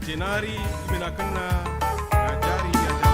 jenari menakena ngajari aja.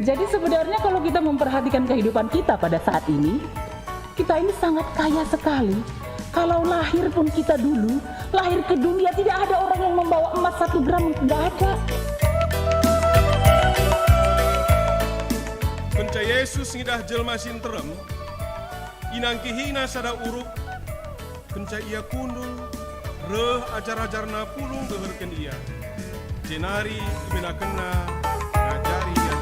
Jadi sebenarnya kalau kita memperhatikan kehidupan kita pada saat ini, kita ini sangat kaya sekali. Kalau lahir pun kita dulu, lahir ke dunia tidak ada orang yang membawa emas 1 gram, tidak ada. Penca Yesus ngidah jelma sinterem, inangkihina sada uruk, penca ia kundul, reh ajar-ajarna pulung geherken ia, jenari menakena ngajari aja.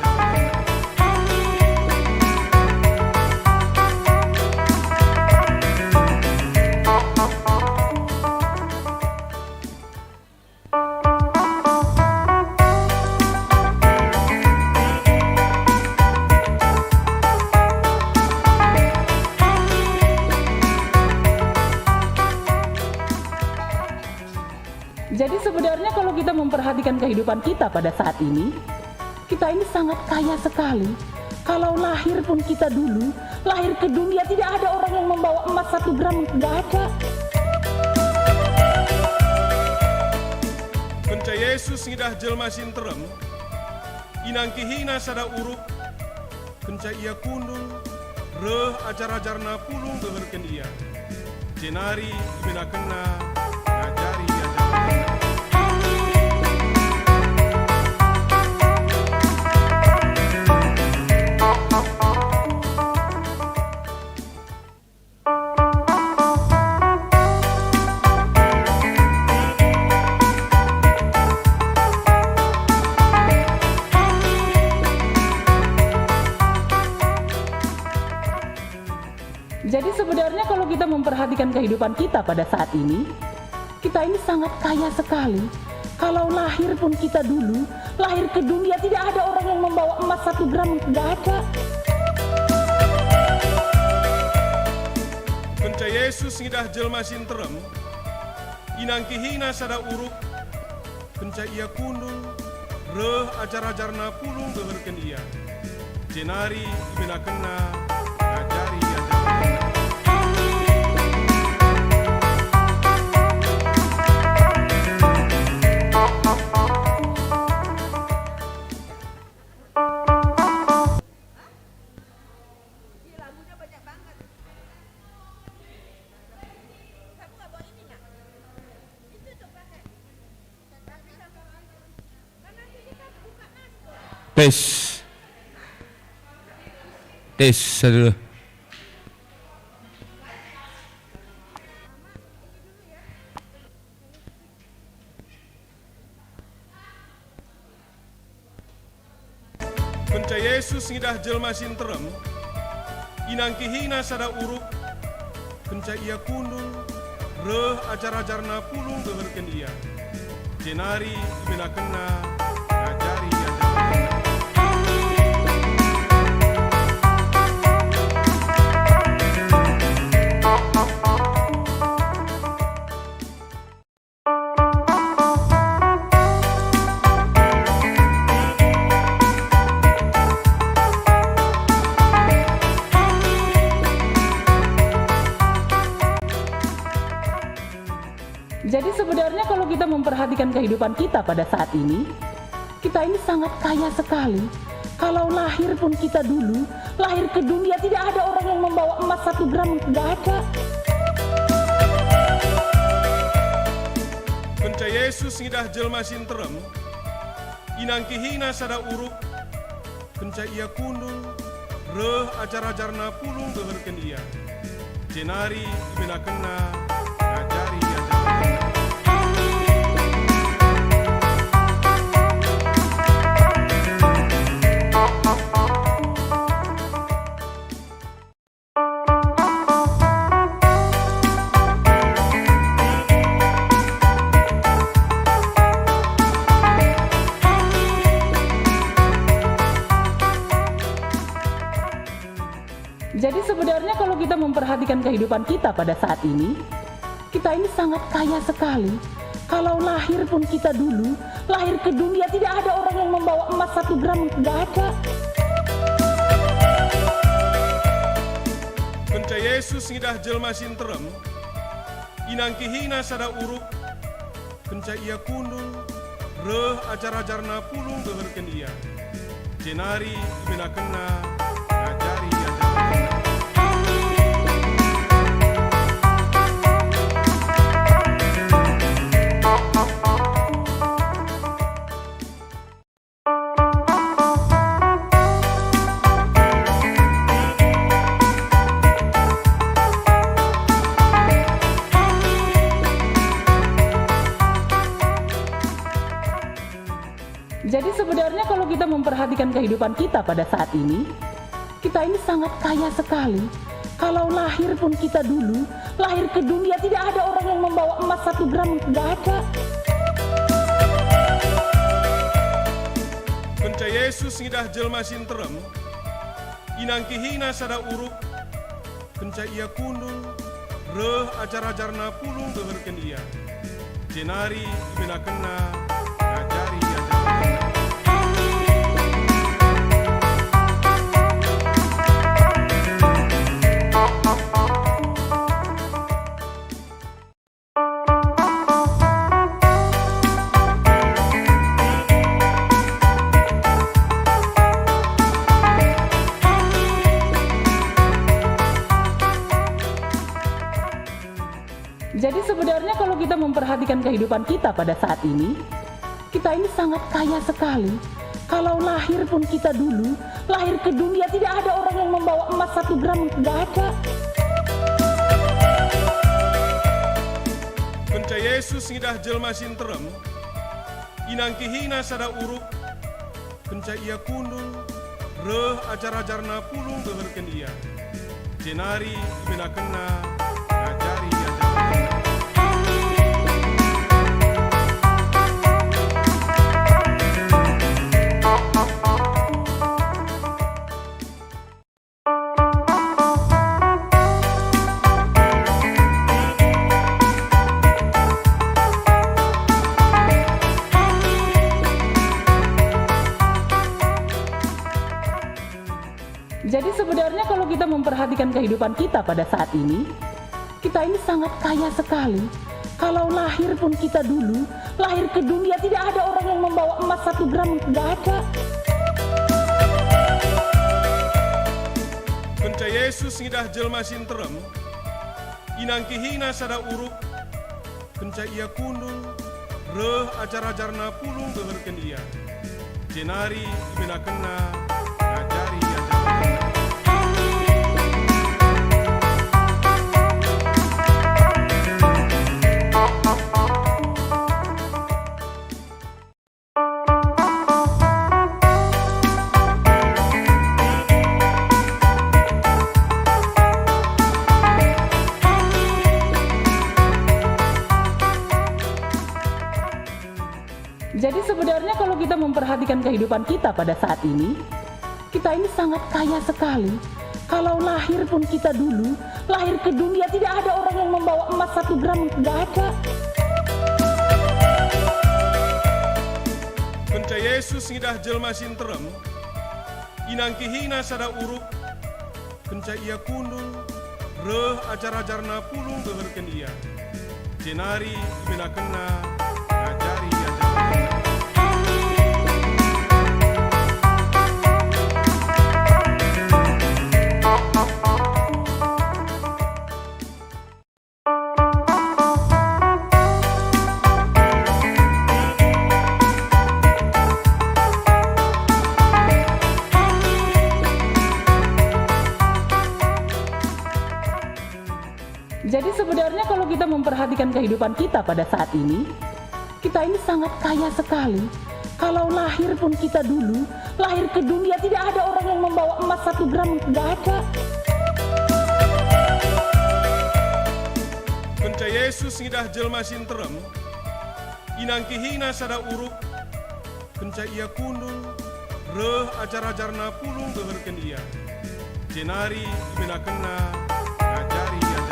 Jadi sebenarnya kalau kita memperhatikan kehidupan kita pada saat ini, kita ini sangat kaya sekali. Kalau lahir pun kita dulu, lahir ke dunia tidak ada orang yang membawa emas 1 gram, tidak ada. Penca Yesus ngidah jelma sinterem, inangkihina sada uruk, penca ia kundul, reh ajar-ajarna pulung geherken ia, jenari menakena ngajari aja. Jadi sebenarnya kalau kita memperhatikan kehidupan kita pada saat ini, kita ini sangat kaya sekali. Kalau lahir pun kita dulu, lahir ke dunia tidak ada orang yang membawa emas 1 gram, tidak ada. Penca Yesus ngidah jelma sinterem, inangkihina sada uruk, penca ia kundul, reh ajar-ajarna pulung geherken ia, jenari menakena ngajari aja. Tes dulu. Penca Yesus ngidah jelma sinterem, inangkihina sada uruk, penca ia kundul, reh ajar-ajarna pulung geherken ia, jenari menakena ngajari aja. Jadi sebenarnya kalau kita memperhatikan kehidupan kita pada saat ini, kita ini sangat kaya sekali. Kalau lahir pun kita dulu, lahir ke dunia tidak ada orang yang membawa emas 1 gram, tidak ada. Penca Yesus ngidah jelma sinterem, inangkihina sada uruk, kenca ia kundul, reh ajar-ajarna pulung geherkeun ia. Jenari menakenna ngajari ajar-ajarna. Jadi sebenarnya kalau kita memperhatikan kehidupan kita pada saat ini, kita ini sangat kaya sekali. Kalau lahir pun kita dulu, lahir ke dunia tidak ada orang yang membawa emas 1 gram, tidak ada. Kenca Yesus ngidah jelma sinterem, inangkihina sada uruk, kenca ia kundul, reh ajar-ajarna pulung geherkeun ia. Jenari menakenna ngajari ajar-ajarna. Jadi sebenarnya kalau kita memperhatikan kehidupan kita pada saat ini, kita ini sangat kaya sekali. Kalau lahir pun kita dulu, lahir ke dunia tidak ada orang yang membawa emas 1 gram, tidak ada. Kenca Yesus ngidah jelma sinterem, inangkihina sada uruk, kenca ia kundul, reh ajar-ajarna pulung geherkeun ia. Jenari menakenna ngajari ajar-ajarna. Jadi sebenarnya kalau kita memperhatikan kehidupan kita pada saat ini, kita ini sangat kaya sekali. Kalau lahir pun kita dulu, lahir ke dunia tidak ada orang yang membawa emas 1 gram, tidak ada. Kenca Yesus ngidah jelma sinterem, inangkihina sada uruk, kenca ia kundul, reh ajar-ajarna pulung geherkeun ia. Jenari menakenna ngajari ajar-ajarna. Jadi sebenarnya kalau kita memperhatikan kehidupan kita pada saat ini, kita ini sangat kaya sekali. Kalau lahir pun kita dulu, lahir ke dunia tidak ada orang yang membawa emas 1 gram, tidak ada. Kenca Yesus ngidah jelma sinterem, inangkihina sada uruk, kenca ia kundul, reh ajar-ajarna pulung geherkeun ia. Jenari menakenna ngajari ajar-ajarna. Jadi sebenarnya kalau kita memperhatikan kehidupan kita pada saat ini, kita ini sangat kaya sekali. Kalau lahir pun kita dulu, lahir ke dunia tidak ada orang yang membawa emas 1 gram, tidak ada. Kenca Yesus ngidah jelma sinterem, inangkihina sada uruk, kenca ia kundul, reh ajar-ajarna pulung geherkeun ia. Jenari menakenna ngajari ajar-ajarna. memperhatikan kehidupan kita pada saat ini, kita ini sangat kaya sekali. Kalau lahir pun kita dulu, lahir ke dunia tidak ada orang yang membawa emas 1 gram, tidak ada. Kenca Yesus ngidah jelma sinterem, inangkihina sada uruk, kenca ia kundul, reh ajar-ajarna pulung geherken ia. Jenari menakena ngajari ajar.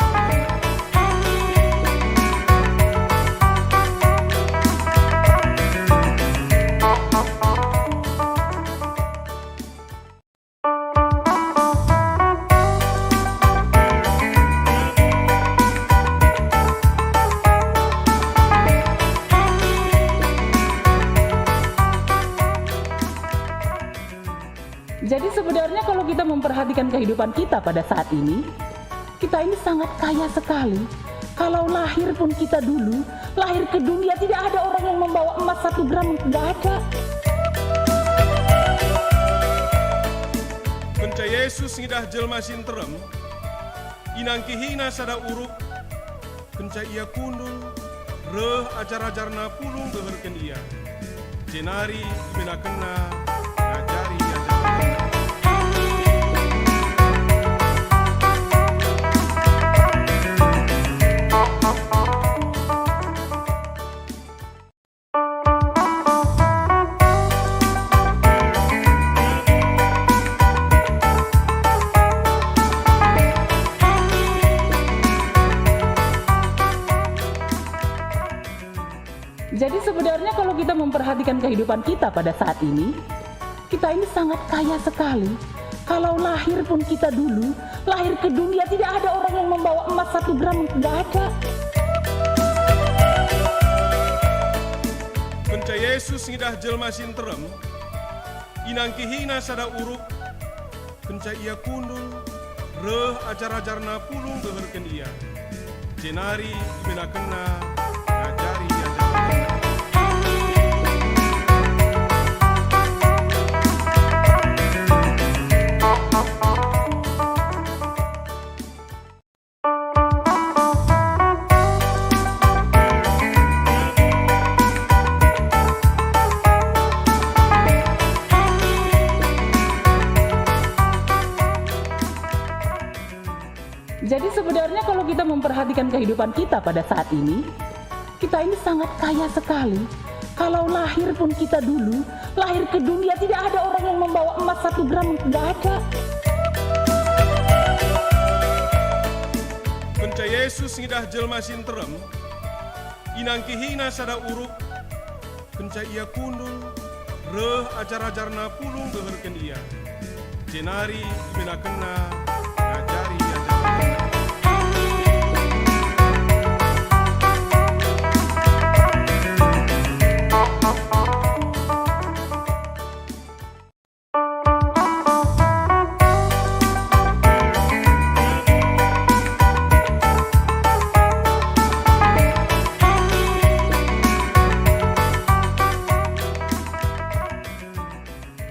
Jadi sebenarnya kalau kita memperhatikan kehidupan kita pada saat ini, kita ini sangat kaya sekali. Kalau lahir pun kita dulu, lahir ke dunia tidak ada orang yang membawa emas 1 gram, tidak ada. Kenca Yesus ngidah jelma sinterem, inangkihina sada uruk, kenca ia kundul, reh ajar-ajarna pulung geherken ia. Jenari menakena ngajari ajar. Jadi sebenarnya kalau kita memperhatikan kehidupan kita pada saat ini, kita ini sangat kaya sekali. Kalau lahir pun kita dulu, lahir ke dunia tidak ada orang yang membawa emas 1 gram, tidak ada. Kenca Yesus ngidah jelma sinterem, inangkihina sada uruk, kenca ia kundul, reh ajar-ajarna pulung geherken ia. Jenari menakena ngajari ajar. Jadi sebenarnya kalau kita memperhatikan kehidupan kita pada saat ini, kita ini sangat kaya sekali. Kalau lahir pun kita dulu, lahir ke dunia tidak ada orang yang membawa emas 1 gram, tidak ada. Kenca Yesus ngidah jelma sinterem, inangkihina sada uruk, kenca ia kundul, reh ajar-ajarna pulung geherken ia. Jenari menakena ngajari ajar.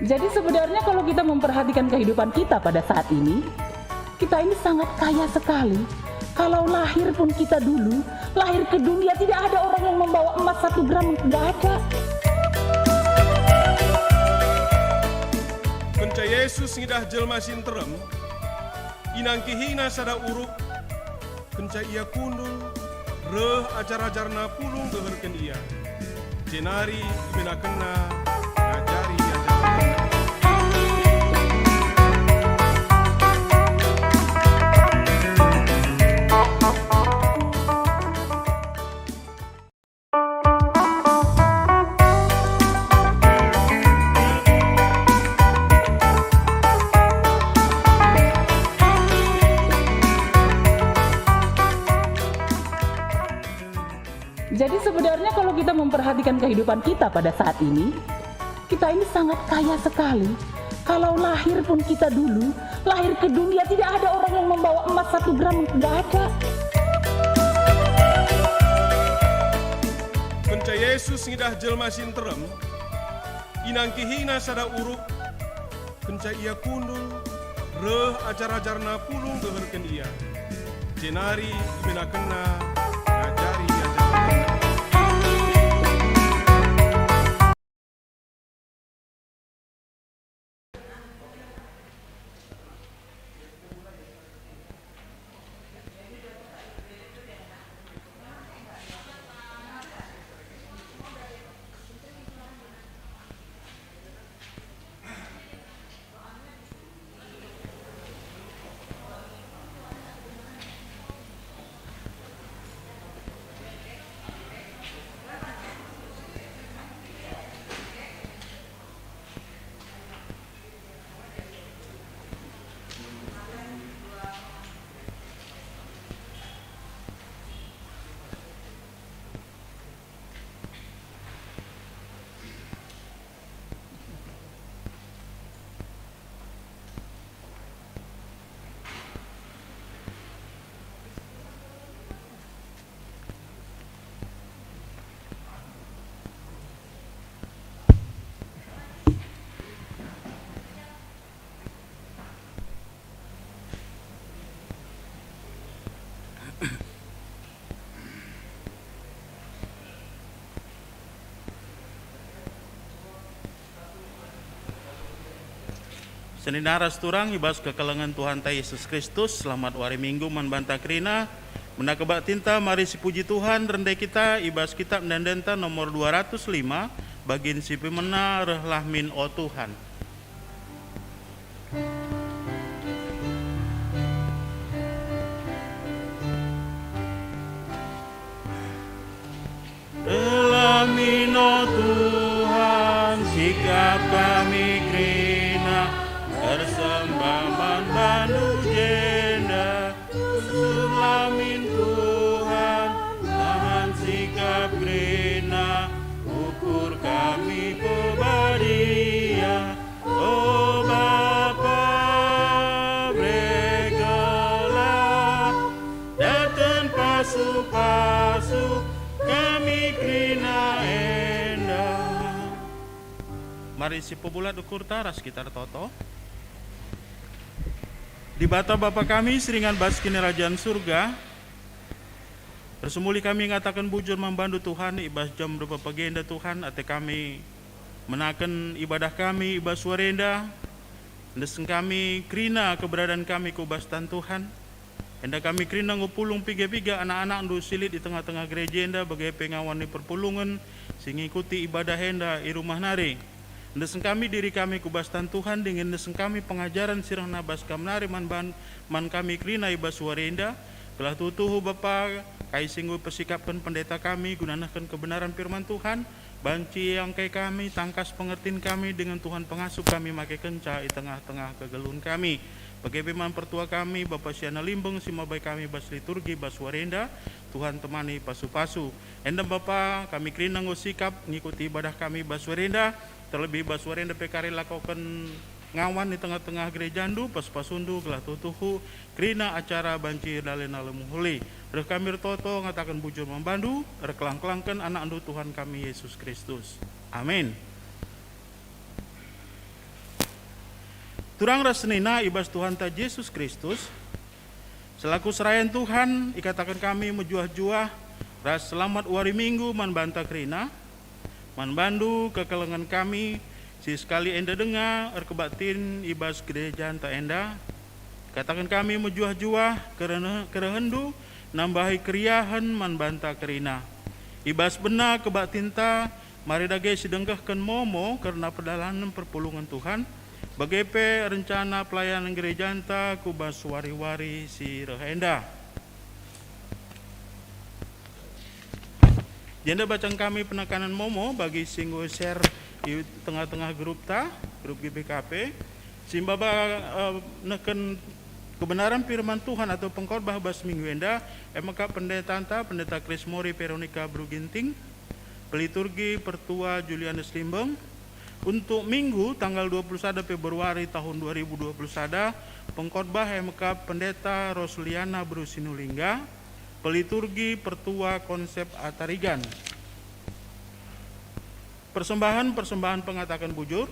Jadi sebenarnya kalau kita memperhatikan kehidupan kita pada saat ini, kita ini sangat kaya sekali. Kalau lahir pun kita dulu, lahir ke dunia tidak ada orang yang membawa emas 1 gram, tidak ada. Kenca Yesus ngidah jelma sinterem, inangkihina sada uruk, kenca ia kundul, reh ajar-ajarna pulung geherken ia. Jenari menakena ngajari ajar. Jadi sebenarnya kalau kita memperhatikan kehidupan kita pada saat ini, kita ini sangat kaya sekali. Kalau lahir pun kita dulu, lahir ke dunia tidak ada orang yang membawa emas 1 gram, tidak ada. Kenca Yesus ngidah jelma sinterem, inangkihina sada uruk, kenca ia kundul, reh ajar-ajarna pulung geherken ia. Jenari menakena ngajari Seninaras turang ibas kekelengan Tuhan ta Yesus Kristus, selamat wari Minggu manbanta krina. Menakebak tinta mari si puji Tuhan rendai kita ibas kitab mendendenta nomor 205 bagin si pimena rehlah min o Tuhan. Rehlah min o Tuhan, sikap kami krina bersembah manbandu jenda. Selamin Tuhan, tahan sikap krina, ukur kami pebadia. Oh Bapa, bregalah, datang pasu-pasu, kami krina endah. Mari si pebulat ukur taras kita toto. Di bata Bapa kami seringan baskin kerajaan surga, bersemuli kami ngatakan bujur membantu Tuhan ibas jam berupa pagenda Tuhan ate kami menakan ibadah kami ibas warenda ndesen kami krina keberadaan kami kubastan Tuhan enda kami krina ngupulung piga-piga anak-anak ndu silit di tengah-tengah gereja enda bagai pengawan di perpulungan sing ikuti ibadah enda di rumah nari. Ndesen kami diri kami kubastan Tuhan dengan ndesen kami pengajaran sirang nabas kamnari man kami krina ibas warenda telah tutuhu Bapa kai singgu persikapkan pendeta kami gunakan kebenaran firman Tuhan banci yang kai kami tangkas pengertian kami dengan Tuhan pengasuh kami make kenca di tengah-tengah kegelun kami bagai firman pertua kami Bapa siana limbeng simabai kami bas liturgi bas warenda Tuhan temani pasu-pasu endem Bapa kami krina ngosikap ngikuti ibadah kami bas warenda terlebih baswarenda pekari lakukan ngawan di tengah-tengah gereja ndu pas-pasundu gelah tutuhu krina acara banci dalena lemuhuli reh kami toto ngatakan bujur membandu reklang-kelangkan anak ndu Tuhan kami Yesus Kristus amin. Turang rasnina ibas Tuhan ta Yesus Kristus selaku serayan Tuhan ikatakan kami mejuah-juah ras selamat wari Minggu manbanta krina manbandu kekelengan kami si sekali enda dengar erkebatin ibas gereja anta enda katakan kami mejuah-juah kerehendu nambahi keriahan manbanta kerina ibas benar kebatinta mari dage sedengkahkan momo karena pedalaman perpulungan Tuhan bagepe rencana pelayanan gereja anta kubas wari-wari si rehenda. Janda bacang kami penekanan momo bagi singgo share di tengah-tengah grup GBKP. Simbaba neken kebenaran firman Tuhan atau pengkhotbah bas minggu enda emaka pendeta pendeta Chris Mori Veronica Bruginting, peliturgi pertua Julianus Limbeng. Untuk minggu tanggal 21 Februari tahun 2021 pengkhotbah emaka pendeta Rosliana Brusinulingga. Peliturgi pertua konsep Atarigan. Persembahan pengatakan bujur.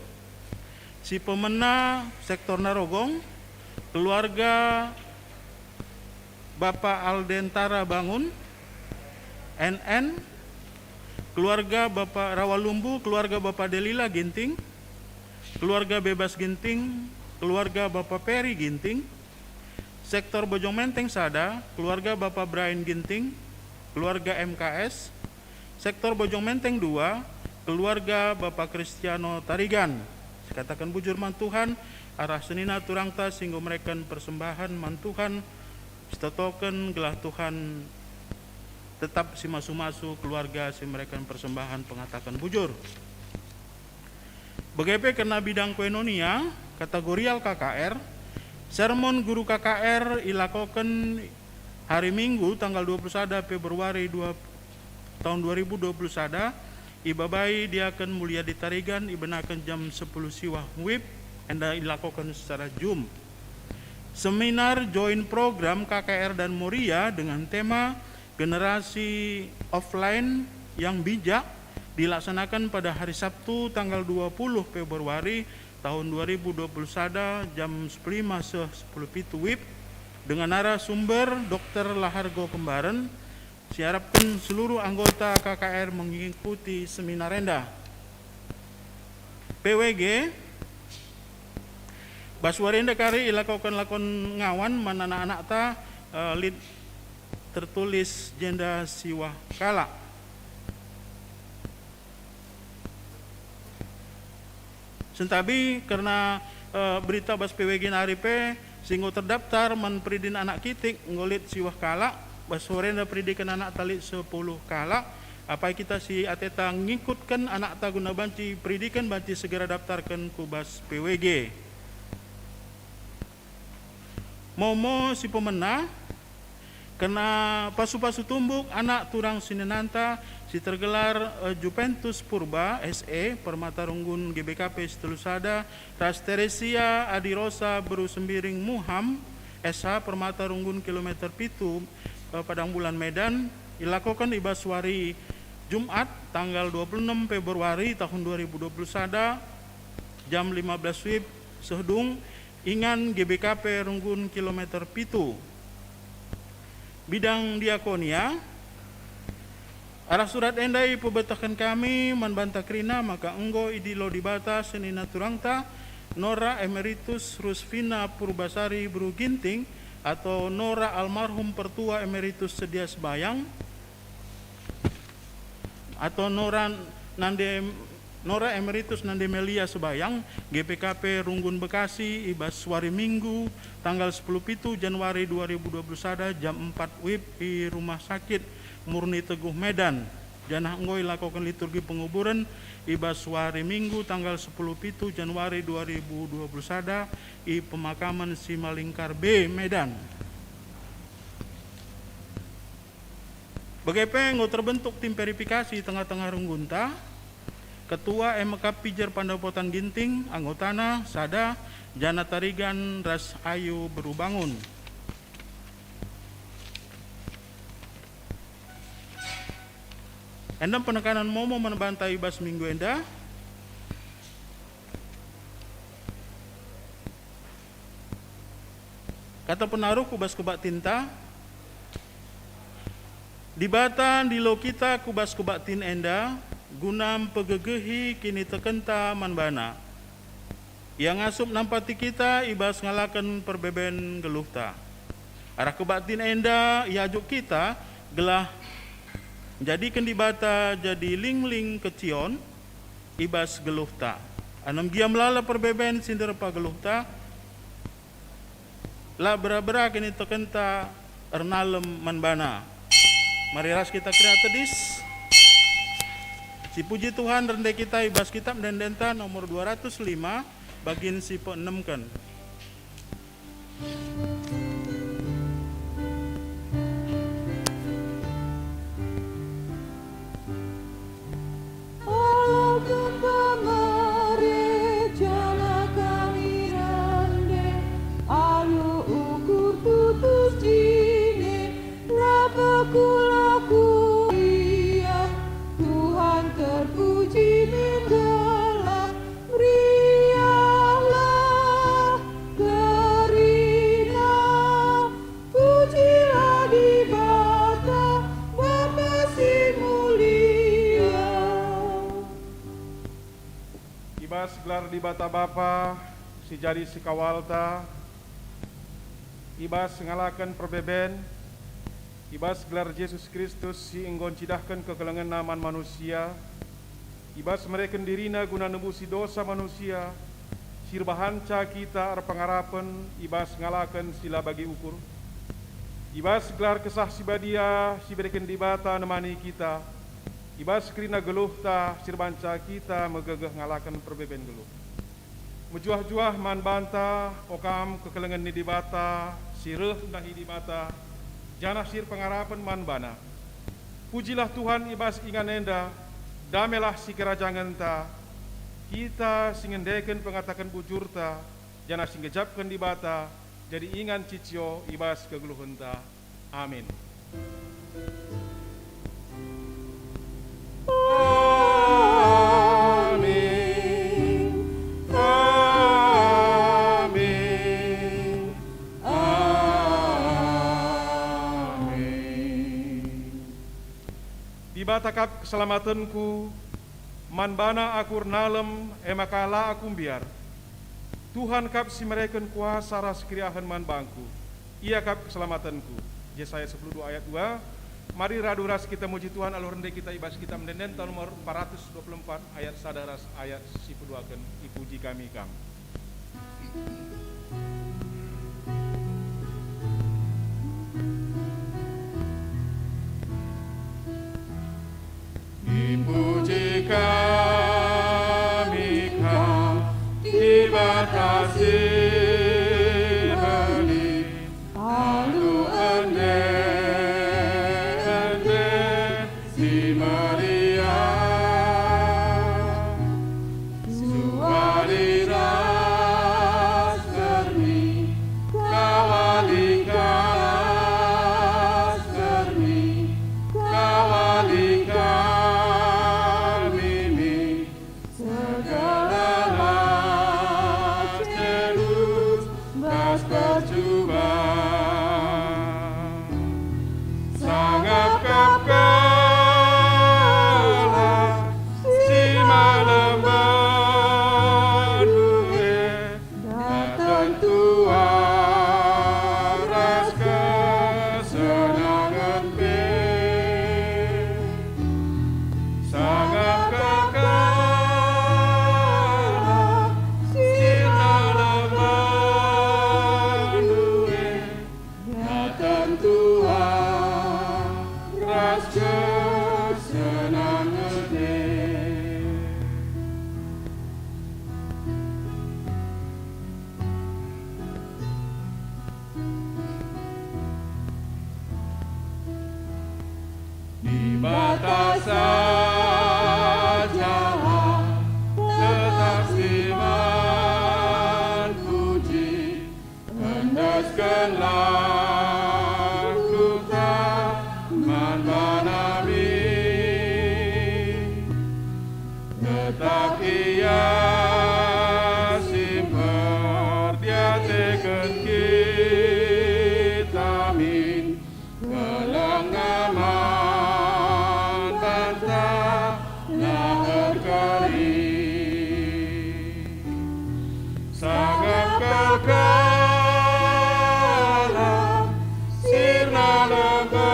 Si pemena sektor Narogong, keluarga Bapak Aldentara Bangun, NN, keluarga Bapak Rawalumbu, keluarga Bapak Delila Ginting, keluarga Bebas Ginting, keluarga Bapak Peri Ginting. Sektor Bojong Menteng Sada, keluarga Bapak Brian Ginting, keluarga MKS. Sektor Bojong Menteng 2, keluarga Bapak Kristiano Tarigan. Katakan bujur mantuhan, arah senina turangta singgo mereka persembahan mantuhan, stetoken gelah Tuhan tetap si masu-masu keluarga si mereka persembahan pengatakan bujur. Begepe kena bidang koinonia, kategorial KKR, sermon guru KKR ilakoken hari Minggu tanggal 21 Februari tahun 2021 ibabai dia akan mulia di Tarigan ibenakan jam 10 siwah wib enda ilakoken secara Zoom. Seminar join program KKR dan Moria dengan tema generasi offline yang bijak dilaksanakan pada hari Sabtu tanggal 20 Februari tahun 2021 jam 15.10 WIB dengan narasumber Dr. Lahargo Kembaran. Siharapkan seluruh anggota KKR mengikuti seminar enda. PWG Baswarenda kari ilakokan lakon ngawan man anak-anak ta lid tertulis jenda siwah kala. Sentabi karena berita bas PWG naripe singgo terdaftar man pridin anak kitik ngolit siwah kala baswarenda pridikan anak tali 10 kala. Apa kita si ateta ngikutkan anak ta guna banci pridikan banci segera daftarkan ku bas PWG. Momo si pemenang kena pasu-pasu tumbuk anak turang sinenanta si tergelar Juventus Purba SE Permata Runggun GBKP Setelusada Ras Teresia Adirosa Beru Sembiring Muham SH Permata Runggun kilometer pitu Padang Bulan Medan dilakukan di Baswari Jumat tanggal 26 Februari tahun 2021 jam 15 WIB Sehdung Ingan GBKP Runggun kilometer pitu. Bidang diakonia arah surat endai pebetakan kami manbanta krina maka enggo idilo dibata senina turangta Nora Emeritus Rusvina Purbasari Bru Ginting atau Nora almarhum pertua Emeritus Sedia Sebayang atau Nora Emeritus Nandemelia Sebayang GPKP Runggun Bekasi ibas wari Minggu tanggal 10 Januari 2021 jam 4 WIB di Rumah Sakit Murni Teguh Medan. Janah enggoy lakukan liturgi penguburan ibas wari Minggu tanggal 10 Januari 2021 di pemakaman Simalingkar B Medan. Bagaimana enggo terbentuk tim verifikasi tengah-tengah Runggunta Ketua MK Pijar Pandapotan Ginting, anggotana Sada Jana Tarigan Ras Ayu Berubangun. Endam penekanan momo menebantai bas minggu enda. Kata penaruh kubas kebak tinta. Dibatan di lo kita kubas kebak tin enda. Gunam pegegehi kini tekenta manbana. Yang asup nampati kita ibas ngalakan perbeben geluhta. Arah kebatin enda iajuk kita gelah jadikan dibata jadi ling-ling kecion ibas geluhta. Anam giam lala perbeben sindir pa geluhta. La bera-bera kini tekenta ernalem manbana. Mari ras kita kreatedis. Si puji Tuhan rendai kita ibas kitab dan denta nomor 205 bagin si pe-6 kan. Gelar di bata Bapa, si jadi si kawalta, ibas ngalakan perbeben, ibas gelar Yesus Kristus si enggon cidahkan kekelengan naman manusia, ibas mereka dirina guna nembusi dosa manusia, sirbahanca kita pengarapan, ibas ngalakan sila bagi ukur, ibas gelar kesah si badia, si berikan di bata nemani kita, ibas kerina geluhta sirbanca kita megegeh ngalakan perbeben geluh. Mujuah-juah man banta okam kekelengan ni dibata sireh nahi dibata janah sir pengarapan man bana. Pujilah Tuhan ibas ingan enda damelah si kerajaan ta kita singendeken pengatakan bujurta janah singgejapkan dibata jadi ingan cicio ibas kegeluhenta. Amin. Batakap keselamatanku, manbana akur nalem emakala akum biar. Tuhan kap si mereken kuasa ras kriahan man bangku. Ia kap keselamatanku. Yesaya 52 ayat 2. Mari radu ras kita muji Tuhan alur rende kita ibas kita mendenden tahun nomor 424 ayat sadaras ayat sipuduaken ipuji kami kam. Dipuji kami kam dibatasi beli alu ende si Maria suwali ras kerni kawali ras kerni kawali kami segala terus bas bercoba sangat kekal si malam berdua datang Tuhan ras kesenangan be sangat kekal si malam berdua datang Tuhan ras kesenangan be. Di batasan jalan tetap siman puji hendaskanlah luka man manami tetap ia simper dia tekan kita min kelengaman bantah lahir kali sangat kekal sirna lembanue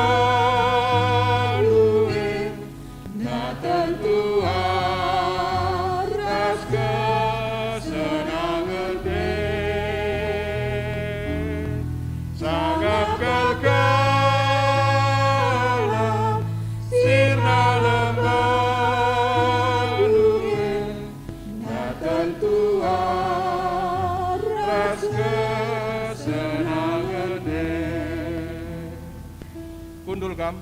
datang Tuhan ras kesenangan be sangat kekal sirna lembanue datang Tuhan ras kesenangan be. Kundul kam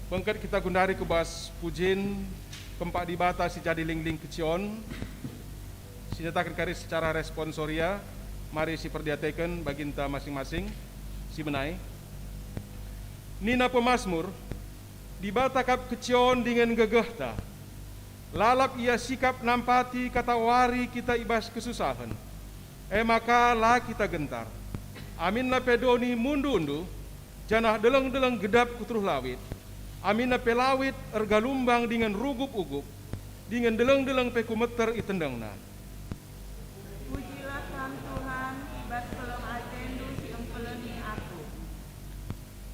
bengket kita gundari ke bas pujin kempak di bata si jadi ling-ling kecion si nyatakan kari secara responsoria mari si perdiatakan baginta masing-masing si benai Nina pemazmur di bata kap kecion dengan gegehta lalap ia sikap nampati kata wari kita ibas kesusahan maka lah kita gentar amin na pedoni mundu-undu janah deleng-deleng gedap kutruh lawit amin na pelawit ergalumbang dengan rugup-ugup dengan deleng-deleng pekumeter itendangna. Pujilah Sang Tuhan, ibas pelem atendu si empeleni aku.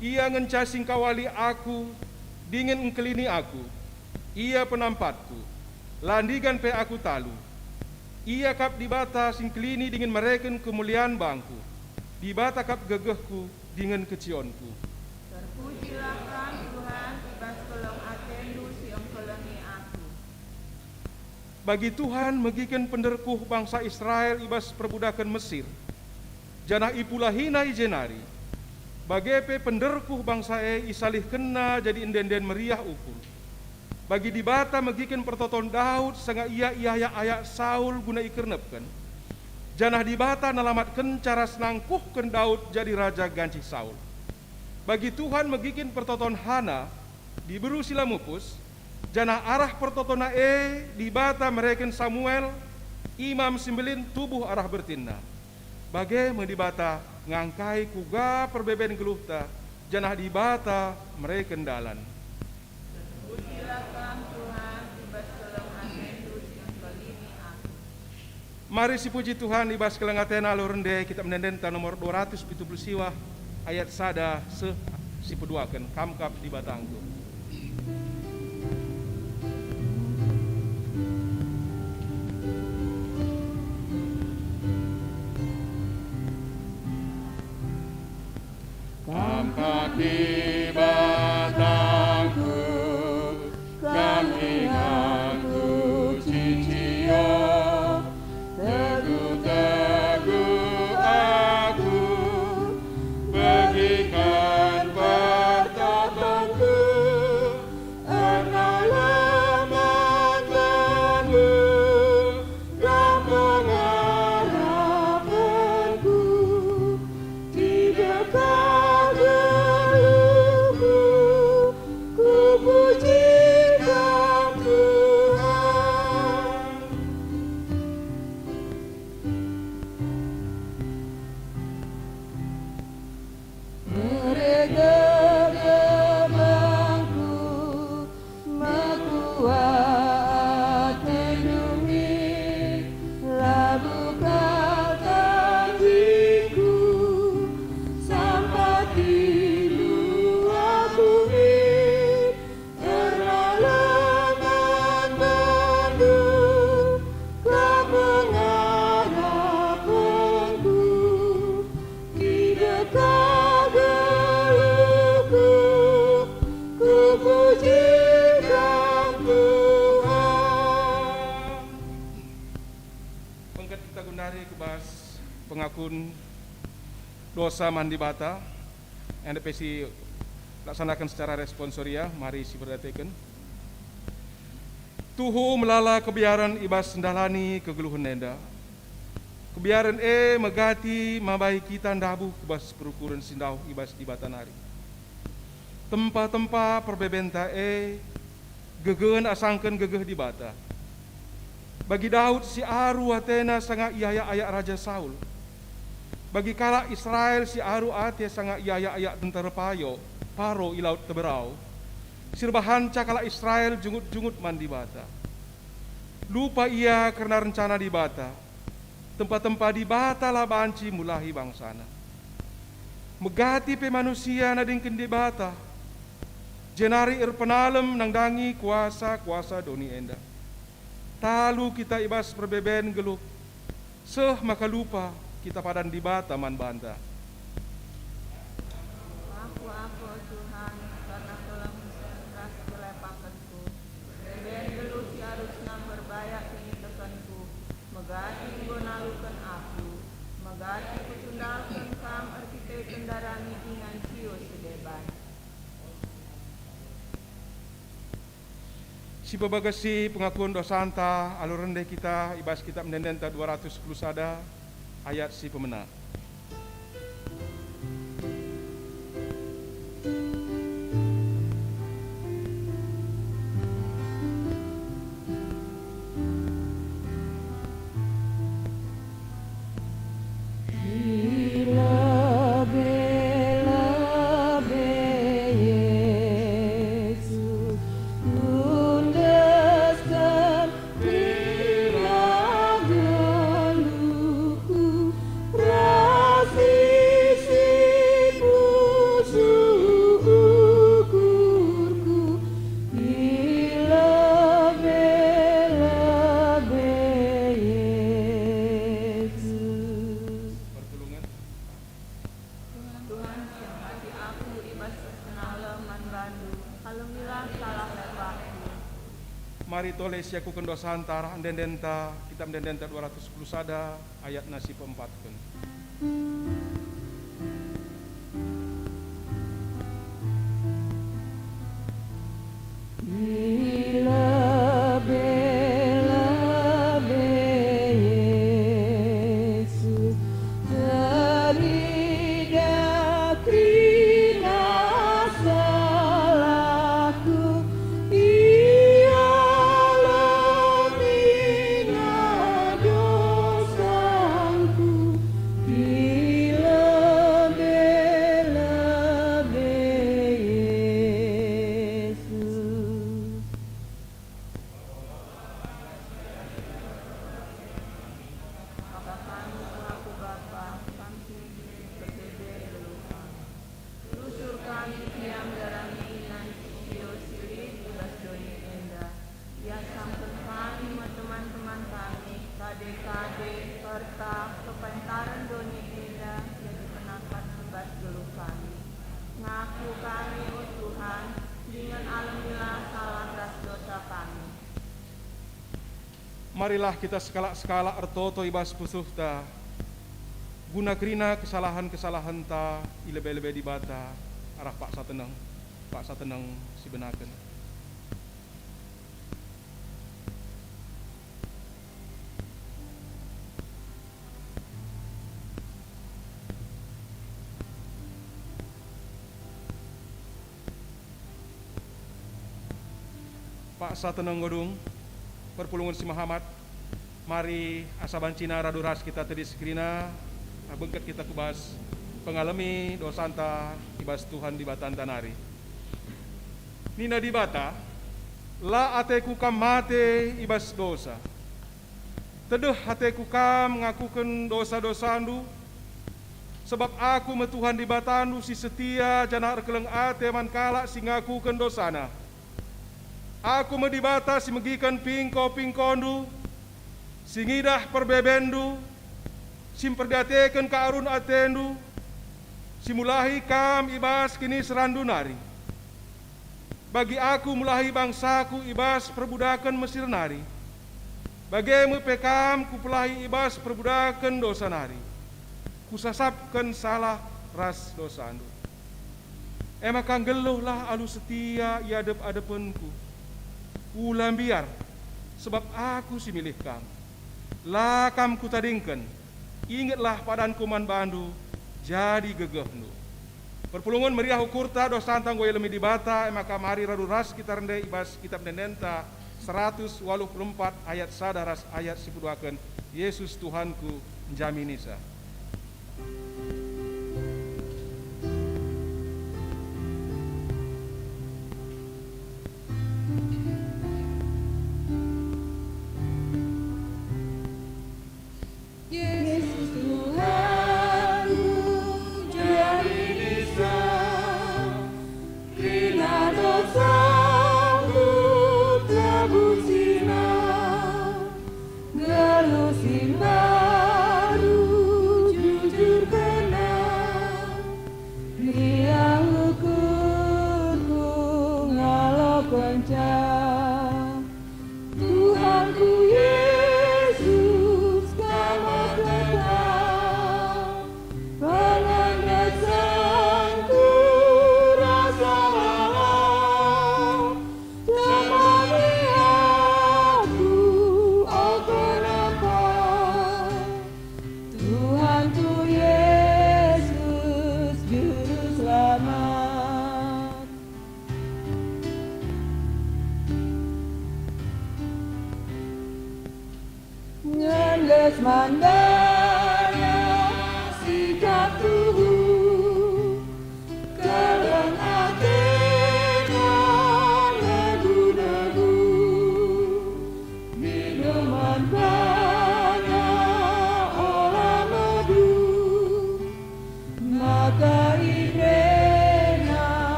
Ia ngencasing kawali aku, dingin engkelini aku. Ia penampatku, landigan pe aku talu. Ia kap di bata singkelini dingin mereken kemuliaan bangku. Di bata kap gegehku, dingin kecionku. Terpujilah Sang Tuhan, ibas pelem atendu si empeleni aku. Bagi Tuhan megiken penderkuh bangsa Israel ibas perbudakan Mesir. Janah ipulah hina ijenari. Bagepe penderkuh bangsa isalih kena jadi inden-den meriah ukur. Bagi di bata megiken pertoton Daud sanga ia ayak Saul guna ikernepken. Janah di bata nalamatken cara senangkuhken Daud jadi raja ganci Saul. Bagi Tuhan megiken pertoton Hana diburu sila mupus. Janah arah pertotona di bata mereken Samuel imam simbelin tubuh arah bertinda. Bagai medibata ngangkai kuga perbeben geluhta janah di bata mereken dalan. Pujilah Sang Tuhan, ibas pelem atendu si empeleni aku. Mari si puji Tuhan ibas kelengatena lo rende kita menendenta nomor 270 siwa ayat sada si peduakan kamkap di batangku. Kamkap di batangku, kami aku cicio, teguh-teguh aku, bagikan pertotonku, karena lemah-lemahmu, dan pengharapanku, di dekat pujikan Tuhan. Mereka gemangku, mekuat lindungi, labuhkan tandingku, sampai tilu aku pengakun dosa mandi bata yang DPC laksanakan secara responsoria. Mari si berdatikan tuhu melala kebiaran ibas sendalani kegeluhan nenda kebiaran megati mabai kita ndabu kubas perukuran sindau ibas di batanari tempat-tempat perbebenta gegen asangkan gegeh di bata bagi Daud si aru Athena sangat iaya-ayak Raja Saul. Bagi kala Israel si aru ate sangat iaya-ayak tentara paro ilaut teberau. Sirbahan cakala Israel jungut-jungut mandi bata. Lupa ia karena rencana di bata. Tempat-tempat di bata lah banci mulahi bangsana. Megati pe manusia nadingken di bata. Jenari penalem nangdangi kuasa doni enda. Talu kita ibas perbeben geluh. Maka lupa kita padan di bata man banta. Aku Tuhan, karena telah menseras kelepakanku. Ben geluh si harusna berbayak ini tekanku. Megati gonalukan aku. Megati kutundalkan kam arkitek kendarani dengan cio sedeban. Si babagasi pengakuan dosa anta alur rendah kita ibas kita mendendenta 210 sada ayat si pemena. Mari toleh siaku kendosa antara andendenta kita mendendenta 210 sada ayat nasi peempatkan. Di koloni beda jadi penangkat ibas geluh kami. Ngaku kami, oh Tuhan, dengan alamilah salah ras dosa kami. Marilah kita sekala-sekala ertoto ibas pusuhta, guna kerina kesalahan-kesalahan ta, ilebe-lebe di bata, arah Pak Sateneng si benaken. Pak Sateneng Godung, perpulungan si Muhammad, mari asaban Cina raduras kita tadi sekrina, bengket kita kubas pengalami dosanta ibas Tuhan di batan tanari. Nina di bata, la ateku kam mate ibas dosa. Teduh hateku kam ngakukan dosa-dosandu, sebab aku metuhan di batandu si setia jana erkeleng ate man kala si ngakukan dosana. Aku medibata si megikan pingko-pingkondu, si ngidah perbebendu, si perdatekan kaarun atendu, si mulahi kam ibas kini serandu nari. Bagi aku mulahi bangsaku ibas perbudakan Mesir nari. Bagemu pekam ku pelahi ibas perbudakan dosa nari. Kusasapkan salah ras dosandu. Emakang geluhlah alu setia iadep-adepenku. Ulam biar, sebab aku si milih kam. Lakam ku tadingken, ingatlah padan kuman bandu, jadi gegehnu. Perpulungan meriah ukurta dosantang goye lemi dibata, maka mari raduras kita rendai ibas kitab Nendenta 184 ayat sadaras ayat 12. Yesus Tuhanku jaminisa.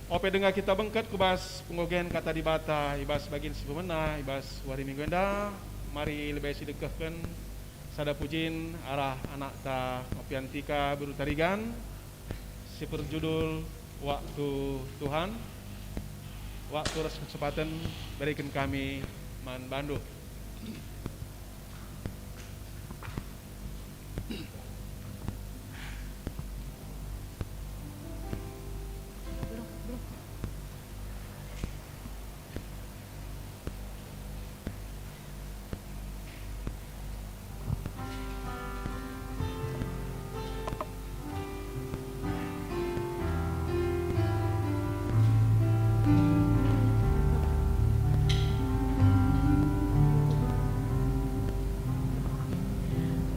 Ope dengar kita bengket kubas pengogen kata di bata ibas bagin si pemena ibas wari mingguenda mari lebih sidekahkan sada pujin arah anak ta opiantika biru tarigan si berjudul waktu Tuhan waktu res kesempatan berikan kami man bandu.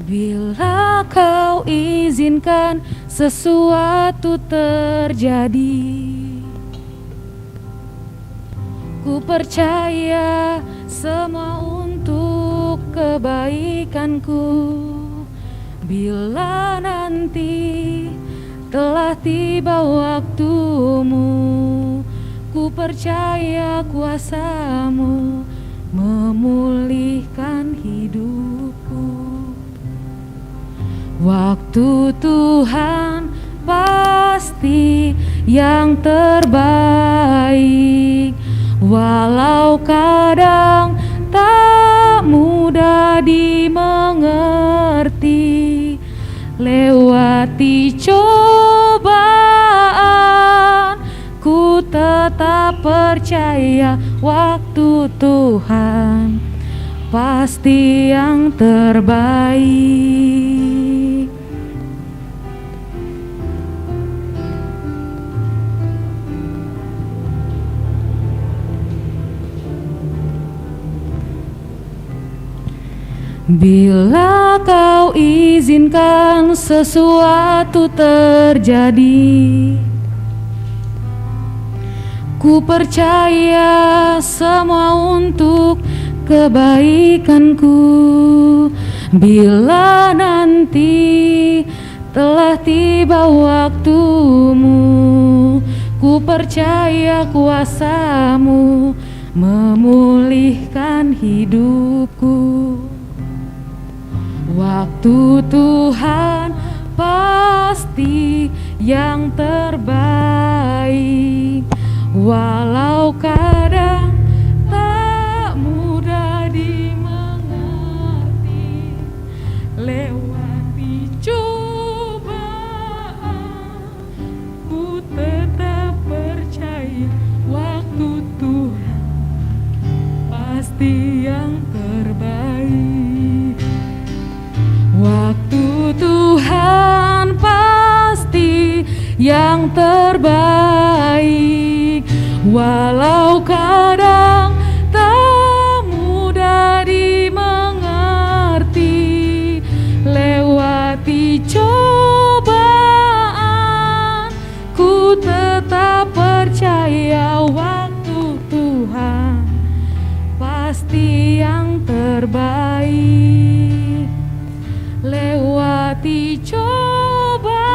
Bila kau izinkan sesuatu terjadi, ku percaya semua untuk kebaikanku. Bila nanti telah tiba waktumu, ku percaya kuasa-Mu memulihkan hidupku. Waktu Tuhan pasti yang terbaik, walau kadang tak mudah dimengerti. Lewati cobaan, ku tetap percaya waktu Tuhan pasti yang terbaik. Bila kau izinkan sesuatu terjadi, ku percaya semua untuk kebaikanku. Bila nanti telah tiba waktumu, ku percaya kuasa-Mu memulihkan hidupku. Waktu Tuhan pasti yang terbaik, walau kadang tak mudah dimengerti. Lewati cobaan, ku tetap percaya waktu Tuhan pasti yang terbaik. Waktu Tuhan pasti yang terbaik, walau kadang tak mudah dimengerti. Lewati cobaan, ku tetap percaya waktu Tuhan pasti yang terbaik. Lewati cobaan,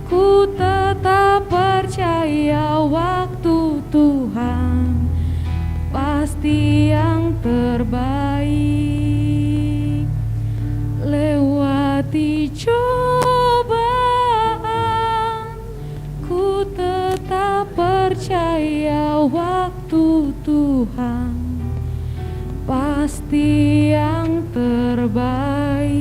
ku tetap percaya waktu Tuhan pasti yang terbaik. Lewati cobaan, ku tetap percaya waktu Tuhan pasti yang terbaik.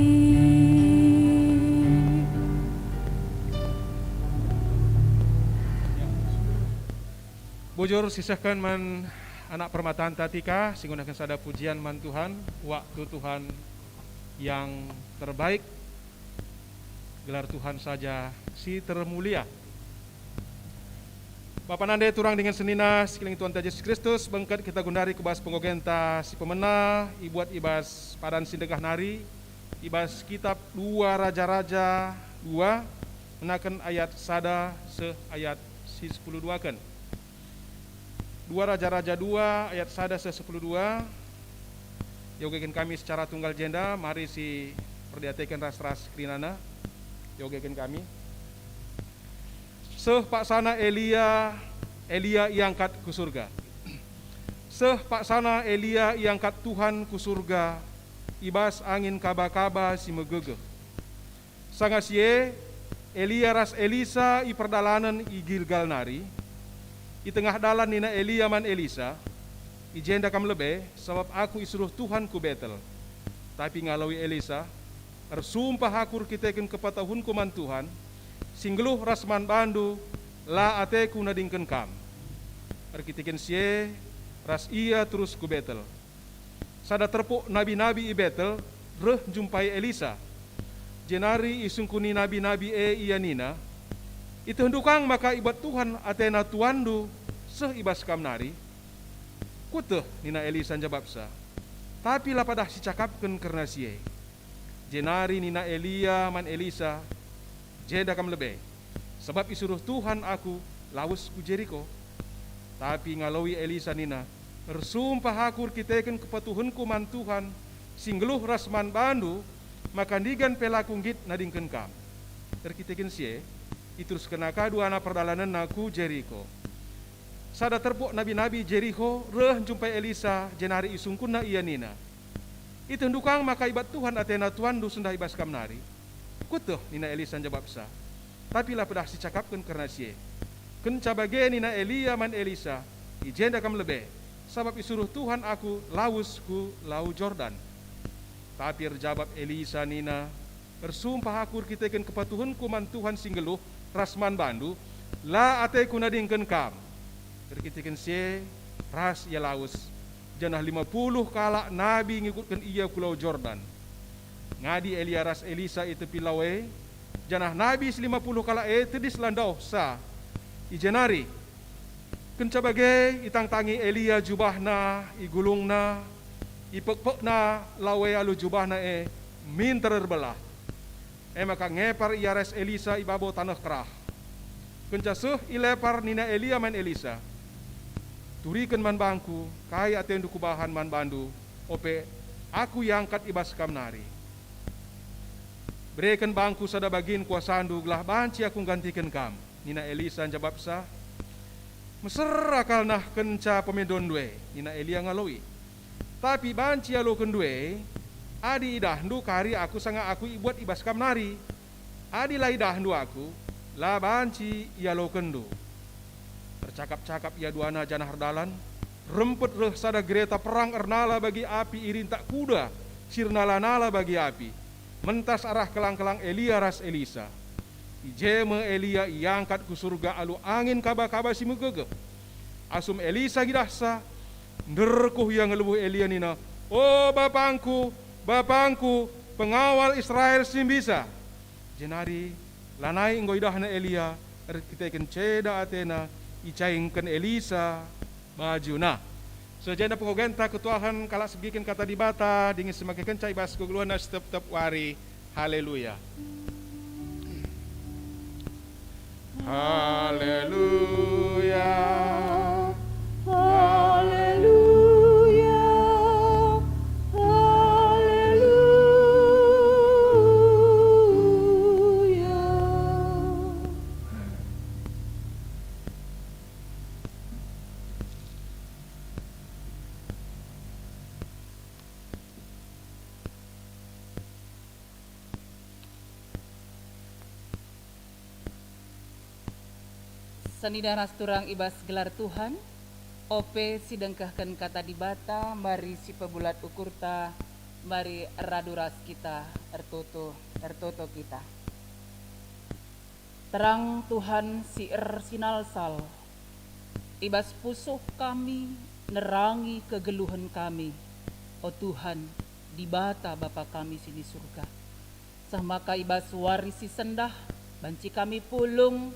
Bujur sisahkan man anak permataan tatika singgunakan sada pujian man Tuhan, waktu Tuhan yang terbaik, gelar Tuhan saja si termulia. Bapak nande turang dengan senina sekeliling Tuhan Yesus Kristus bengket kita gundari kubas penggogenta si pemena ibuat ibas padan sindegah nari ibas kitab 2 Raja-Raja 2 menaken ayat sada se ayat si 10 duaken. 2 Raja-Raja 2 ayat sada se 10 dua. Yogekin kami secara tunggal jenda, mari si perdiatekan ras-ras krinana. Yogekin kami. Seh paksana Elia iangkat ku surga. Seh paksana Elia iangkat Tuhan ku surga, ibas angin kaba-kaba si megege. Sangasye Elia ras Elisa i perdalanan i Gilgal nari, i tengah dalan nina Elia man Elisa, i jenda kam lebe, sebab aku isuruh Tuhan ku Betel. Tapi ngalawi Elisa, ersumpah akur kiteken kepatahun kuman Tuhan, singgeluh rasman bandu la ateku nadingken kam. Arkitiken sie ras ia terus ku Betel. Sada terpuk nabi-nabi i Betel reh jumpai Elisa. Jenari isungkuni nabi-nabi ia nina. Itu hendukang maka ibat Tuhan atena tuandu seh ibas kam nari. Kuteh nina Elisa jababsa. Tapi lah padah si cakapken karena sie. jenari nina Elia man Elisa, jeda kam lebe. Sebab isuruh Tuhan aku lawus ku Jeriko. Tapi ngalawi Elisa nina, bersumpah aku kiteken kepatuhanku man Tuhan, singgeluh rasman bandu, maka digan pelakung git nadingken kam. Terkiteken sie, iturus kenaka dua anak perdalanan naku Jeriko. Sada terpuk nabi-nabi Jericho, reh jumpai Elisa, jenari isungkunna iya nina. Itu ndukang maka ibat Tuhan atena Tuhan du sendah ibas kam nari. Kutuh nina Elisa jawab sa. Tapi lah pedah si cakapkan karena sie. Kenca bage nina Elia man Elisa, ijenda kam lebe. Sabab isuruh Tuhan aku lawus ku lau Jordan. Tapi jawab Elisa nina, bersumpah aku kiteken kepatuhanku man Tuhan singgeluh rasman bandu, la ate ku nadingken kam. Terkiteken sie ras ia lawus. Janah 50 kala nabi ngikutkan ia ku lau Jordan. Ngadi Elia ras Elisa itu pilawe, janah nabi 50 kala tedis landau sa. Ijenari kenca bage itang tangi Elia jubahna igulungna ipekpekna lawe alu jubahna min terbelah. Maka ngepar ia ras Elisa ibabo tanah kerah. Kenca suh ilepar nina Elia man Elisa. Turikan man bangku, kai atendu kubahan man bandu, ope aku yang angkat ibas kam nari. Berikan bangku sada bagin kuasandu gelah banci aku gantikan kam. Nina Elisa jawab sa, meser akal nah kenca pemedon due, nina Elia ngalawi. Tapi banci alo kendue, adi idahnu kari aku sanga aku ibuat ibas kam nari. Adi lah idahnu aku, lah banci ialo kendu. Tercakap-cakap ia duana janah herdalan, rempet reh sada gereta perang ernala bagi api irin tak kuda, sirnala-nala bagi api. Mentas arah kelang-kelang Elia ras Elisa. Ijeme Elia iangkat ku surga alu angin kaba-kaba si megege. Asum Elisa gidahsa, nderkuh yang ngelubuh Elia nina, oh bapangku, pengawal Israel simbisa. Jenari lanai enggo idahna Elia, kita ceda atena, icaingkan Elisa bajuna. Sejana pengogenta ketuahan kalak segikin kata dibata dingin semakin kencai bas keguluhan setep-tep wari. Haleluya. Haleluya. Haleluya. Haleluya. Sanida rasturang ibas gelar Tuhan, ope sidengkahkan kata dibata, mari si pebulat ukurta, mari raduras kita, ertoto kita. Terang Tuhan si sinalsal, ibas pusuh kami, nerangi kegeluhan kami, o Tuhan, dibata Bapa kami sini surga. Samaka ibas warisi sendah, banci kami pulung,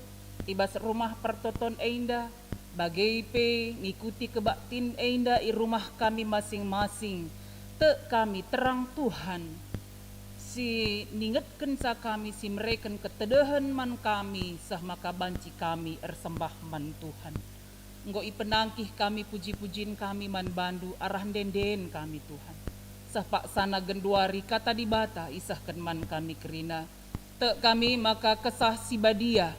ibas rumah pertoton enda, bagai pe ngikuti kebaktin enda i rumah kami masing-masing. Te kami terang Tuhan, si ningetken sa kami si mereken ketedahan man kami, sah maka banci kami ersembah man Tuhan. Enggo i penangkih kami puji-pujin kami man bandu arah denden kami Tuhan. Sah pak sana genduari kata dibata isahkan man kami kerina. Te kami maka kesah si badia,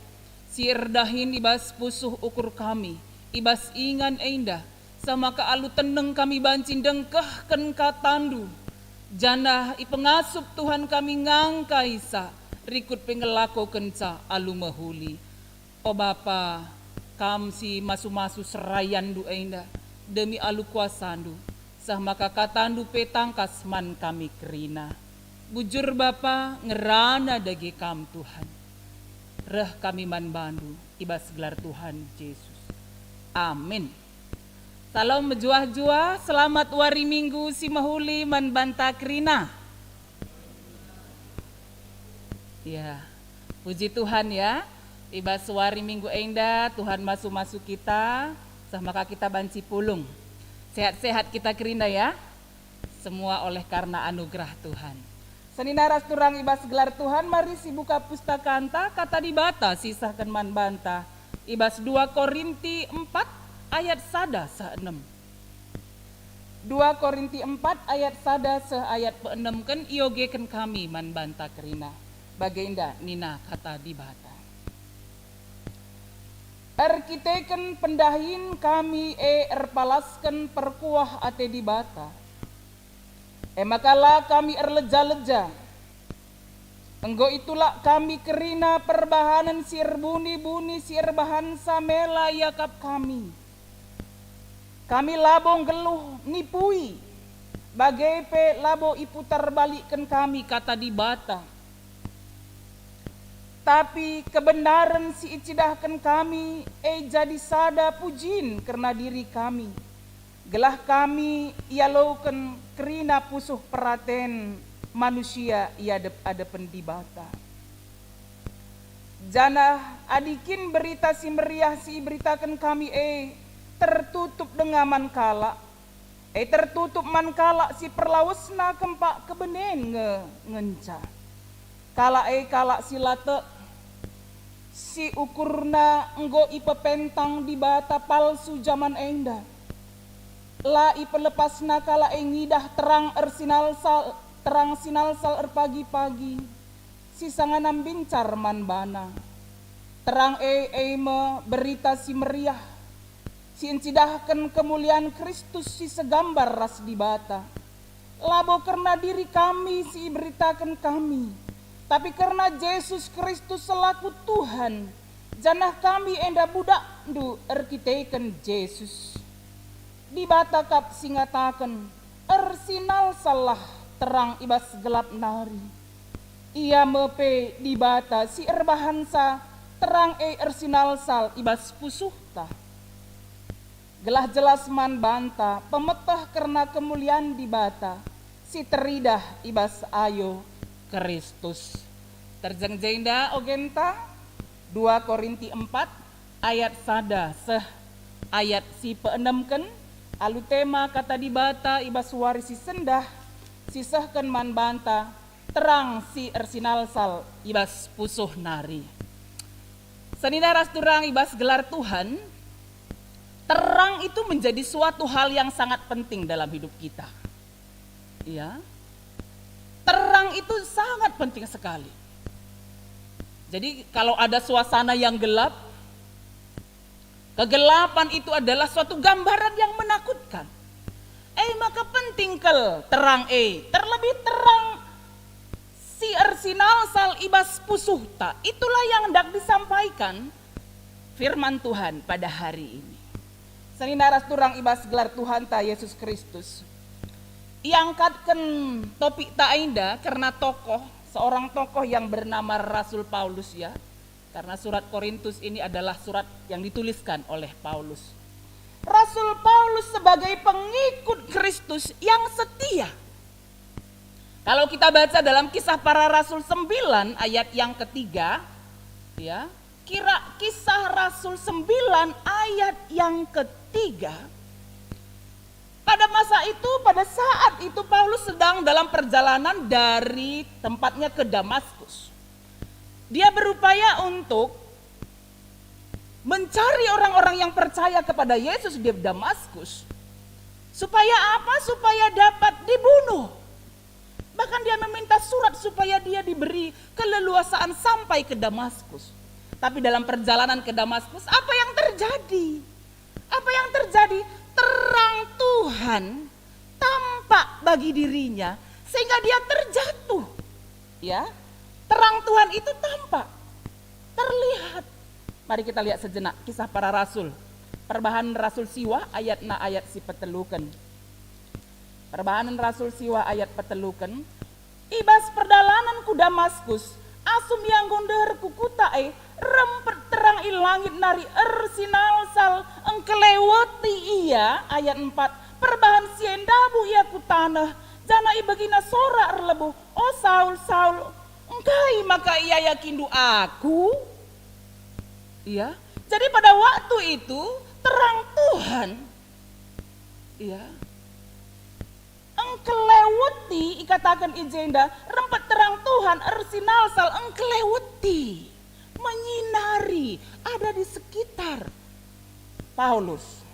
si erdahin ibas pusuh ukur kami, ibas ingan enda, sama ka alu teneng kami bancin dengkah ken katandu. Janah ipengasup Tuhan kami ngangkaisa, rikut pengelako kenca alu mahuli. O Bapa, kam si masu-masu serayandu enda, demi alu kuasandu, sah maka katandu petangkas man kami kerina. Bujur Bapa, ngerana dagi kam Tuhan. Reh kami man bandu, ibas gelar Tuhan Yesus. Amin. Salam menjuah-juah, selamat wari minggu si mahuli man banta kerina. Ya, puji Tuhan ya. Ibas wari minggu enda, Tuhan masuk-masuk kita, sah maka kita banci pulung. Sehat-sehat kita kerina ya. Semua oleh karena anugerah Tuhan. Seninaras turang ibas gelar Tuhan, mari si buka pustaka anta, kata dibata sisahkan man banta. Ibas 2 Korinti 4 ayat sada se-6. 2 Korinti 4 ayat sada se-ayat pe-6 kan iogekan kami man banta kerina. Baginda nina kata dibata. Erkiteken pendahin kami erpalaskan perkuah ate dibata. Makala kami erleja-leja. Enggo itulah kami kerina perbahanan sir buni-buni sir bahan samela yakap kami. Kami labong geluh nipui. Bagai pe labo iputar balikkan kami kata dibata. Tapi kebenaran si icidahkan kami jadi sada pujin karena diri kami. Gelah kami ialoken kerina pusuh peraten manusia iadepen dibata. Jana adikin berita si meriah si beritakan kami tertutup dengan mankala. Tertutup mankala si perlawesna kempak kebenen ngenca. Kala si late si ukurna enggo ipepentang dibata palsu zaman endah. La ipelepasna kala ngidah terang sinal sal pagi-pagi sisanganam bincar man bana terang me berita si meriah si incidahkan kemuliaan Kristus si segambar ras dibata labo karena diri kami si beritakan kami tapi karena Yesus Kristus selaku Tuhan janah kami enda budak du erkiteken Yesus dibata kap singataken ersinal salah terang ibas gelap nari ia mepe dibata si erbahansa terang ersinal sal ibas pusuhta gelah jelas man banta pemetah karena kemuliaan dibata si teridah ibas ayo Kristus terjengjenda ogenta 2 Korinti 4 ayat sada ayat si peenemken alu tema kata dibata ibas warisi sendah sisahkan man banta terang si ersinal sal ibas pusuh nari. Seninaras turang ibas gelar Tuhan, terang itu menjadi suatu hal yang sangat penting dalam hidup kita. Ya, terang itu sangat penting sekali. Jadi kalau ada suasana yang gelap, kegelapan itu adalah suatu gambaran yang menakutkan. Maka penting terang terlebih terang si ersinal sal ibas pusuhta. Itulah yang hendak disampaikan firman Tuhan pada hari ini. Seninaras turang ibas gelar Tuhan ta Yesus Kristus. Iangkatkan topik ta indah karena seorang tokoh yang bernama Rasul Paulus ya. Karena surat Korintus ini adalah surat yang dituliskan oleh Paulus. Rasul Paulus sebagai pengikut Kristus yang setia. Kalau kita baca dalam Kisah Para Rasul 9 ayat yang ketiga, ya, Kisah Rasul 9 ayat yang ketiga. Pada masa itu, pada saat itu Paulus sedang dalam perjalanan dari tempatnya ke Damaskus. Dia berupaya untuk mencari orang-orang yang percaya kepada Yesus di Damaskus. Supaya apa? Supaya dapat dibunuh. Bahkan dia meminta surat supaya dia diberi keleluasaan sampai ke Damaskus. Tapi dalam perjalanan ke Damaskus, apa yang terjadi? Apa yang terjadi? Terang Tuhan tampak bagi dirinya sehingga dia terjatuh. Ya, terang Tuhan itu tampak, terlihat. Mari kita lihat sejenak Kisah Para Rasul. Perbahanan Rasul Siwa ayat si peteluken. Perbahanan Rasul Siwa ayat peteluken. Ibas perdalanan ku Damaskus, asum yang gonder ku kutae, rempet terang langit nari ersinal sal engkelewati ia ayat 4. Perbahan siendabu ia ku tanah, jana ibagina sora erlebu, oh Saul, Saul, engkai maka ia yakindu aku. Ya, jadi pada waktu itu terang Tuhan, ya, engkelewati ikatakan ijenda rempet Tuhan ersinalsal engkeleweti, menyinari, ada di sekitar Paulus.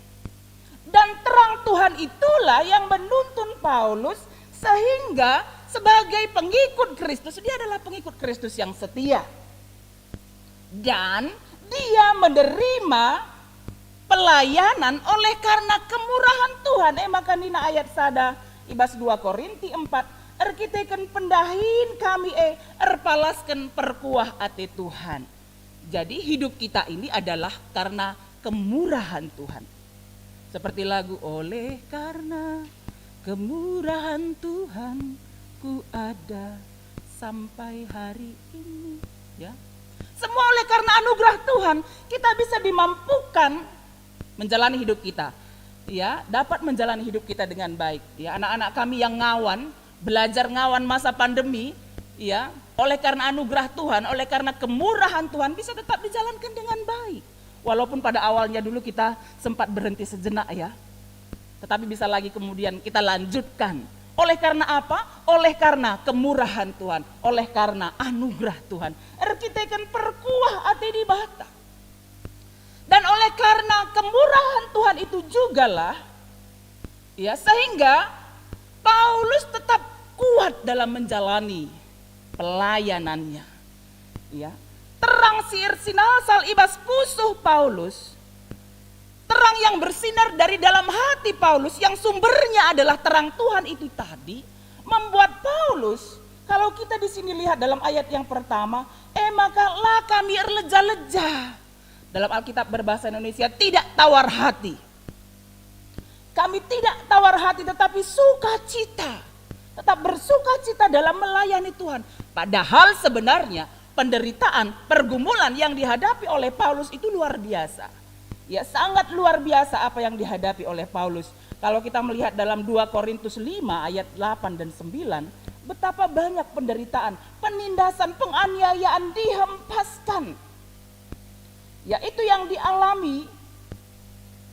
Dan terang Tuhan itulah yang menuntun Paulus sehingga sebagai pengikut Kristus, dia adalah pengikut Kristus yang setia. Dan dia menerima pelayanan oleh karena kemurahan Tuhan. Maka nina ayat sada ibas 2 Korinti 4, erkiteken pendahin kami erpalaskan perkuah ate Tuhan. Jadi hidup kita ini adalah karena kemurahan Tuhan. Seperti lagu, oleh karena kemurahan Tuhan ku ada sampai hari ini, ya. Semua oleh karena anugerah Tuhan kita bisa dimampukan menjalani hidup kita, ya, dapat menjalani hidup kita dengan baik. Ya, anak-anak kami yang ngawan, belajar ngawan masa pandemi, ya, oleh karena anugerah Tuhan, oleh karena kemurahan Tuhan bisa tetap dijalankan dengan baik. Walaupun pada awalnya dulu kita sempat berhenti sejenak, ya, tetapi bisa lagi kemudian kita lanjutkan. Oleh karena apa? Oleh karena kemurahan Tuhan, oleh karena anugerah Tuhan. Erkiteken perkuah ate di bata. Dan oleh karena kemurahan Tuhan itu jugalah, ya, sehingga Paulus tetap kuat dalam menjalani pelayanannya. Ya, terang siir sinalsal ibas pusuh Paulus, terang yang bersinar dari dalam hati Paulus yang sumbernya adalah terang Tuhan itu tadi membuat Paulus, kalau kita di sini lihat dalam ayat yang pertama, maka lah kami erleja-leja. Dalam Alkitab berbahasa Indonesia tidak tawar hati. Kami tidak tawar hati tetapi sukacita. Tetap bersukacita dalam melayani Tuhan. Padahal sebenarnya penderitaan, pergumulan yang dihadapi oleh Paulus itu luar biasa. Ya, sangat luar biasa apa yang dihadapi oleh Paulus. Kalau kita melihat dalam 2 Korintus 5 ayat 8 dan 9, betapa banyak penderitaan, penindasan, penganiayaan dihempaskan. Ya, itu yang dialami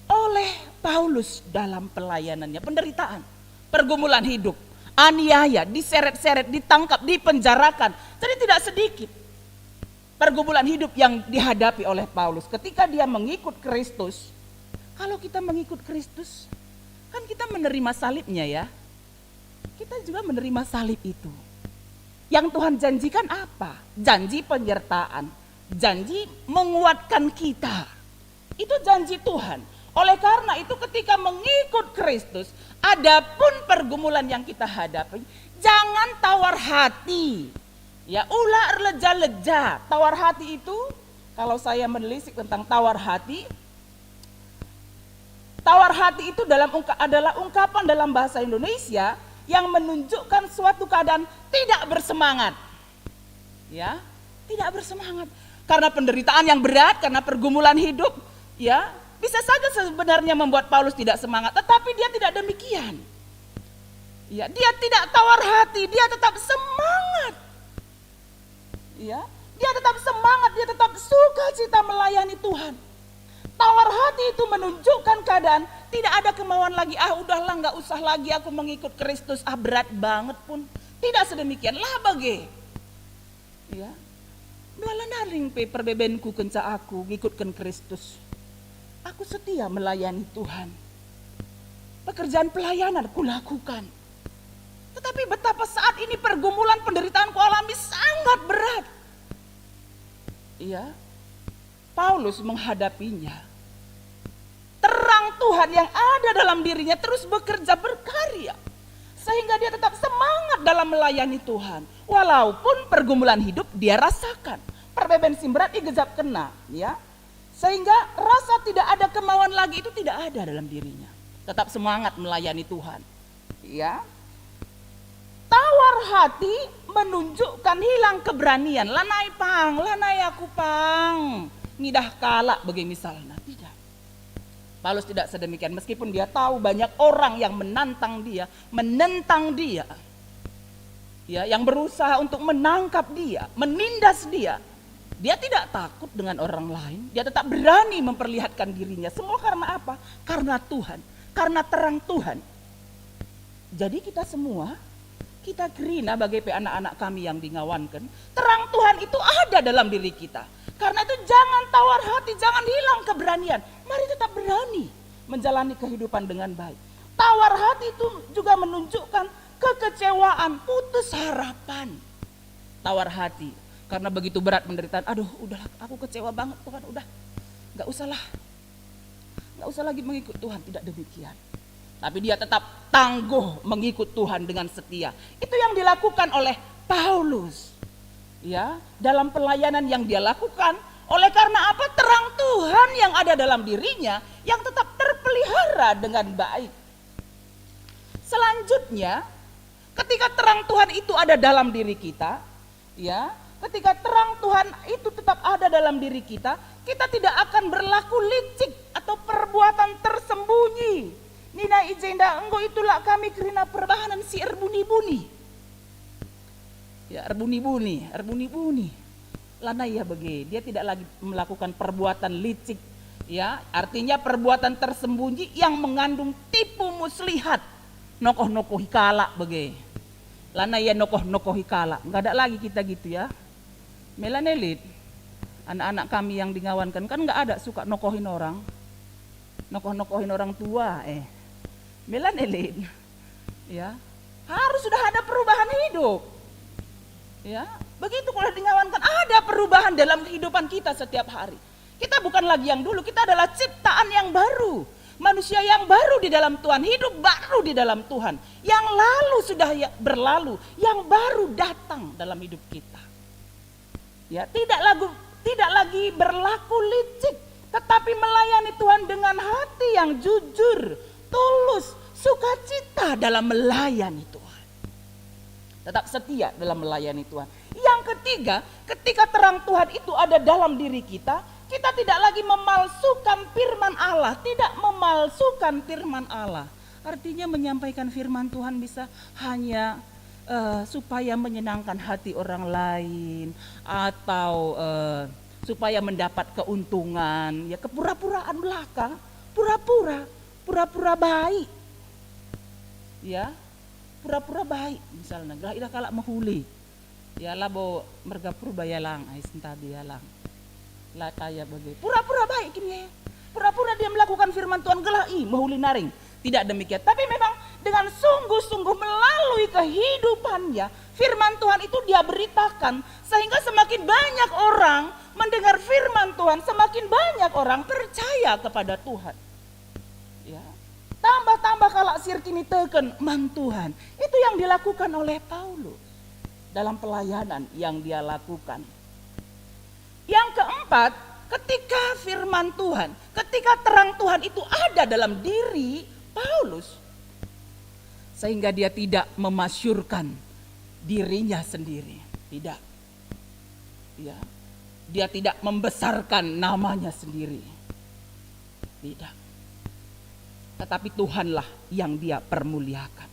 oleh Paulus dalam pelayanannya, penderitaan, pergumulan hidup, aniaya, diseret-seret, ditangkap, dipenjarakan. Jadi tidak sedikit pergumulan hidup yang dihadapi oleh Paulus ketika dia mengikut Kristus. Kalau kita mengikut Kristus, kan kita menerima salibnya, ya. Kita juga menerima salib itu. Yang Tuhan janjikan apa? Janji penyertaan, janji menguatkan kita. Itu janji Tuhan. Oleh karena itu ketika mengikut Kristus, adapun pergumulan yang kita hadapi, jangan tawar hati. Ya, ulah leja-leja. Tawar hati itu, kalau saya menelisik tentang tawar hati itu adalah ungkapan dalam bahasa Indonesia yang menunjukkan suatu keadaan tidak bersemangat. Ya, tidak bersemangat. Karena penderitaan yang berat, karena pergumulan hidup, ya, bisa saja sebenarnya membuat Paulus tidak semangat, tetapi dia tidak demikian. Ya, dia tidak tawar hati, dia tetap semangat. Ya, dia tetap semangat, dia tetap sukacita melayani Tuhan. Tawar hati itu menunjukkan keadaan tidak ada kemauan lagi, udahlah nggak usah lagi aku mengikut Kristus, berat banget pun. Tidak sedemikian lah bagi. Ya, melanaring perbebenku kenca aku ngikutkan Kristus. Aku setia melayani Tuhan. Pekerjaan pelayanan kulakukan. Tetapi betapa saat ini pergumulan penderitaan ku alami sangat berat. Iya, Paulus menghadapinya. Terang Tuhan yang ada dalam dirinya terus bekerja berkarya. Sehingga dia tetap semangat dalam melayani Tuhan. Walaupun pergumulan hidup dia rasakan. Perbebensin berat igezap kena, ya. Sehingga rasa tidak ada kemauan lagi itu tidak ada dalam dirinya. Tetap semangat melayani Tuhan. Ya. Tawar hati menunjukkan hilang keberanian. Lanai pang, lanai aku pang. Ngidah kalak bagi misalnya. Tidak. Paulus tidak sedemikian. Meskipun dia tahu banyak orang yang menentang dia. Ya, yang berusaha untuk menangkap dia, menindas dia. Dia tidak takut dengan orang lain. Dia tetap berani memperlihatkan dirinya. Semua karena apa? Karena Tuhan. Karena terang Tuhan. Jadi kita semua, Kita gerina bagi anak-anak kami yang dingawankan. Terang Tuhan itu ada dalam diri kita. Karena itu jangan tawar hati, jangan hilang keberanian. Mari tetap berani menjalani kehidupan dengan baik. Tawar hati itu juga menunjukkan kekecewaan, putus harapan. Tawar hati, karena begitu berat penderitaan. Aduh, udahlah, aku kecewa banget Tuhan, udah, nggak usah lagi mengikut Tuhan. Tidak demikian. Tapi dia tetap tangguh mengikut Tuhan dengan setia. Itu yang dilakukan oleh Paulus. Ya, dalam pelayanan yang dia lakukan, oleh karena apa? Terang Tuhan yang ada dalam dirinya yang tetap terpelihara dengan baik. Selanjutnya, ketika terang Tuhan itu ada dalam diri kita, ya, ketika terang Tuhan itu tetap ada dalam diri kita, kita tidak akan berlaku licik atau perbuatan tersembunyi. Nina ijenda enggo itulah kami kerina perbahanan si erbuni-buni. Ya, erbuni-buni. Lana ya bagi, dia tidak lagi melakukan perbuatan licik. Ya, artinya perbuatan tersembunyi yang mengandung tipu muslihat. Nokoh-nokoh hikala bagi. Lana ya nokoh-nokoh hikala. Enggak ada lagi kita gitu ya. Melanelit, anak-anak kami yang dingawankan kan enggak ada suka nokohin orang. Nokoh-nokohin orang tua Melanelit. Ya. Harus sudah ada perubahan hidup. Ya, begitu kalau dingawankan ada perubahan dalam kehidupan kita setiap hari. Kita bukan lagi yang dulu, kita adalah ciptaan yang baru. Manusia yang baru di dalam Tuhan, hidup baru di dalam Tuhan. Yang lalu sudah berlalu, yang baru datang dalam hidup kita. Ya, tidak lagi berlaku licik, tetapi melayani Tuhan dengan hati yang jujur, tulus, sukacita dalam melayani Tuhan. Tetap setia dalam melayani Tuhan. Yang ketiga, ketika terang Tuhan itu ada dalam diri kita, kita tidak lagi memalsukan firman Allah, tidak memalsukan firman Allah. Artinya menyampaikan firman Tuhan bisa hanya supaya menyenangkan hati orang lain atau supaya mendapat keuntungan, ya kepura-puraan belaka, pura-pura baik. Ya, pura-pura baik misalnya, ila kalak mahuli. Ya labo merga purba yalang, ai sentabi yalang. La kaya bagi. Pura-pura baik kini ya. Pura-pura dia melakukan firman Tuhan gelai mahuli naring. Tidak demikian, tapi memang dengan sungguh-sungguh melalui kehidupannya, firman Tuhan itu dia beritakan sehingga semakin banyak orang mendengar firman Tuhan, semakin banyak orang percaya kepada Tuhan. Ya. Tambah-tambah kalau sirkini teken man Tuhan. Itu yang dilakukan oleh Paulus dalam pelayanan yang dia lakukan. Yang keempat, ketika firman Tuhan, ketika terang Tuhan itu ada dalam diri Paulus, sehingga dia tidak memasyurkan dirinya sendiri. Tidak. Ya. Dia tidak membesarkan namanya sendiri. Tidak. Tetapi Tuhanlah yang dia permuliakan.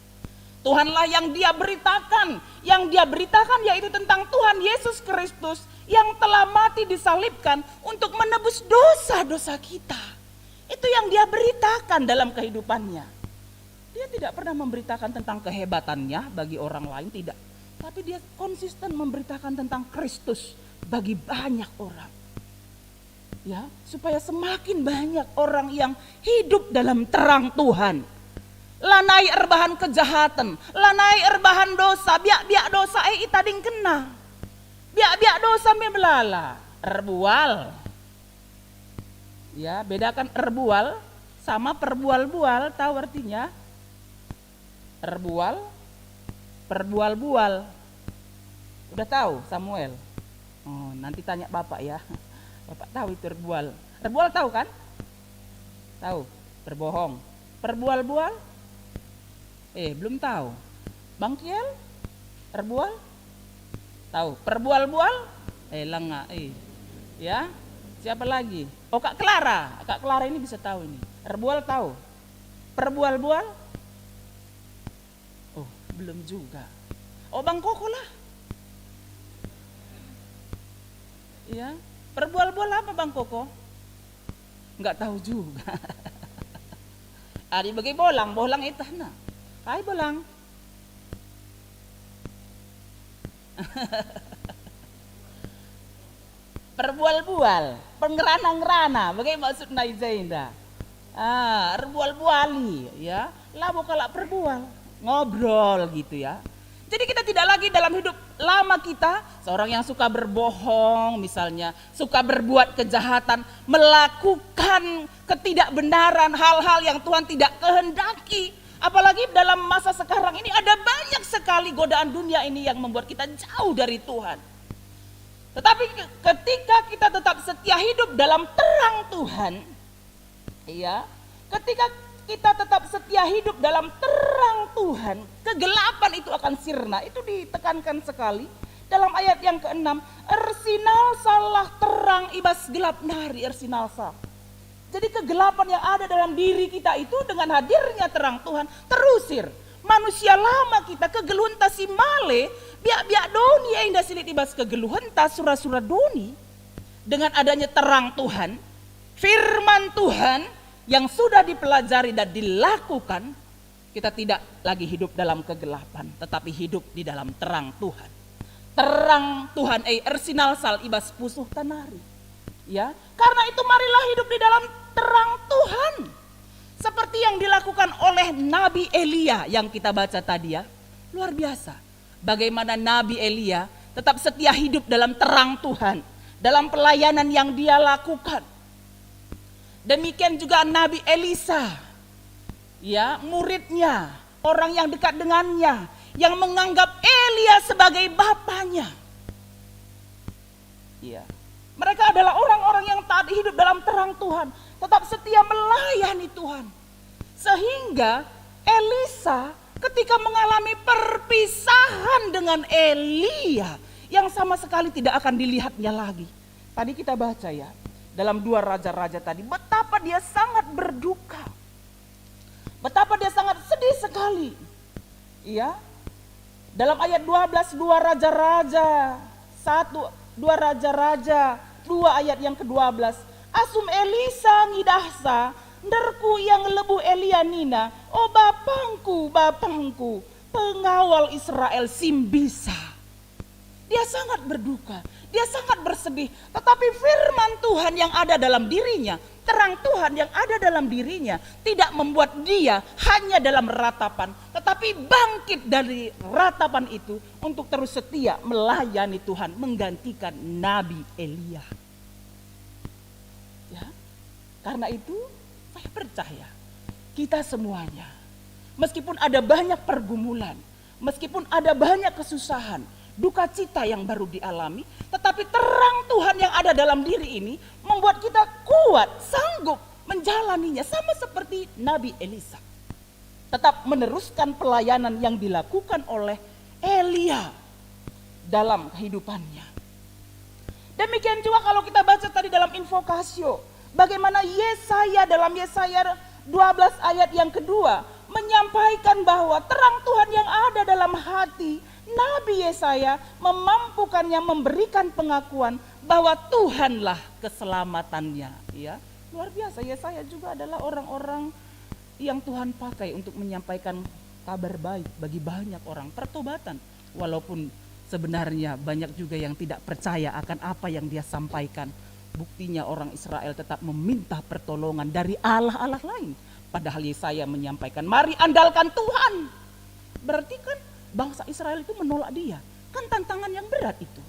Tuhanlah yang dia beritakan. Yang dia beritakan yaitu tentang Tuhan Yesus Kristus yang telah mati disalibkan untuk menebus dosa-dosa kita. Itu yang dia beritakan dalam kehidupannya. Dia tidak pernah memberitakan tentang kehebatannya bagi orang lain, tidak. Tapi dia konsisten memberitakan tentang Kristus bagi banyak orang. Ya, supaya semakin banyak orang yang hidup dalam terang Tuhan. Lanai erbahan kejahatan, lanai erbahan dosa, biak-biak dosa itading kena. Biak-biak dosa belala, erbual. Ya, bedakan erbual sama perbual-bual, tahu artinya? Erbual, perbual-bual. Udah tahu Samuel? Oh, nanti tanya Bapak ya. Bapak tahu itu erbual. Erbual tahu kan? Tahu, berbohong. Perbual-bual? Belum tahu. Bang Kiel? Erbual? Tahu. Perbual-bual? Lengah. Ya. Siapa lagi? Oh, Kak Clara. Kak Clara ini bisa tahu ini. Erbual tahu. Perbual-bual? Oh, belum juga. Oh, Bang Koko lah. Ya. Perbual-bual apa Bang Koko? Enggak tahu juga. Ari bagi bolang itu nah. Hai bolang. Perbual-bual, pengerana-ngerana, bagaimana maksud Naizainda? Berbual-buali, ya. Lalu kalau perbual, ngobrol gitu ya. Jadi kita tidak lagi dalam hidup lama kita, seorang yang suka berbohong misalnya, suka berbuat kejahatan, melakukan ketidakbenaran, hal-hal yang Tuhan tidak kehendaki. Apalagi dalam masa sekarang ini ada banyak sekali godaan dunia ini yang membuat kita jauh dari Tuhan. Tetapi ketika kita tetap setia hidup dalam terang Tuhan, ya, ketika kita tetap setia hidup dalam terang Tuhan, kegelapan itu akan sirna. Itu ditekankan sekali dalam ayat yang ke-6. Ersinal salah terang ibas gelap nari ersinal sal. Jadi kegelapan yang ada dalam diri kita itu dengan hadirnya terang Tuhan terusir. Manusia lama kita kegeluhenta si male, biak-biak doni yang indah silit ibas kegeluhenta surah-surah doni. Dengan adanya terang Tuhan, firman Tuhan yang sudah dipelajari dan dilakukan, kita tidak lagi hidup dalam kegelapan, tetapi hidup di dalam terang Tuhan. Terang Tuhan, ersinal sal ibas pusuh tanari. Ya, karena itu marilah hidup di dalam terang Tuhan. Seperti yang dilakukan oleh Nabi Elia yang kita baca tadi ya. Luar biasa. Bagaimana Nabi Elia tetap setia hidup dalam terang Tuhan, dalam pelayanan yang dia lakukan. Demikian juga Nabi Elisa, ya, muridnya, orang yang dekat dengannya, yang menganggap Elia sebagai bapaknya. Ya, mereka adalah orang-orang yang taat hidup dalam terang Tuhan, tetap setia melayani Tuhan. Sehingga Elisa ketika mengalami perpisahan dengan Elia yang sama sekali tidak akan dilihatnya lagi. Tadi kita baca ya, dalam 2 raja-raja tadi, betapa dia sangat berduka. Betapa dia sangat sedih sekali. Iya. Dalam ayat 12 2 raja-raja 2 raja-raja 2 ayat yang ke-12. Asum Elisa ngidahsa nderku yang lebu Elianina, oh bapangku, pengawal Israel simbisa. Dia sangat berduka, dia sangat bersedih, tetapi firman Tuhan yang ada dalam dirinya, terang Tuhan yang ada dalam dirinya tidak membuat dia hanya dalam ratapan, tetapi bangkit dari ratapan itu untuk terus setia melayani Tuhan, menggantikan Nabi Elia. Ya, karena itu saya percaya kita semuanya, meskipun ada banyak pergumulan, meskipun ada banyak kesusahan, duka cita yang baru dialami, tetapi terang Tuhan yang ada dalam diri ini membuat kita kuat, sanggup menjalaninya, sama seperti Nabi Elisa. Tetap meneruskan pelayanan yang dilakukan oleh Elia dalam kehidupannya. Demikian juga kalau kita baca tadi dalam Invokasio, bagaimana Yesaya dalam Yesaya 12 ayat yang kedua menyampaikan bahwa terang Tuhan yang ada dalam hati Nabi Yesaya memampukannya memberikan pengakuan bahwa Tuhanlah keselamatannya. Ya, luar biasa. Yesaya juga adalah orang-orang yang Tuhan pakai untuk menyampaikan kabar baik bagi banyak orang, pertobatan. Walaupun sebenarnya banyak juga yang tidak percaya akan apa yang dia sampaikan. Buktinya orang Israel tetap meminta pertolongan dari Allah-Allah lain. Padahal Yesaya menyampaikan, mari andalkan Tuhan. Berarti kan bangsa Israel itu menolak dia. Kan tantangan yang berat itu.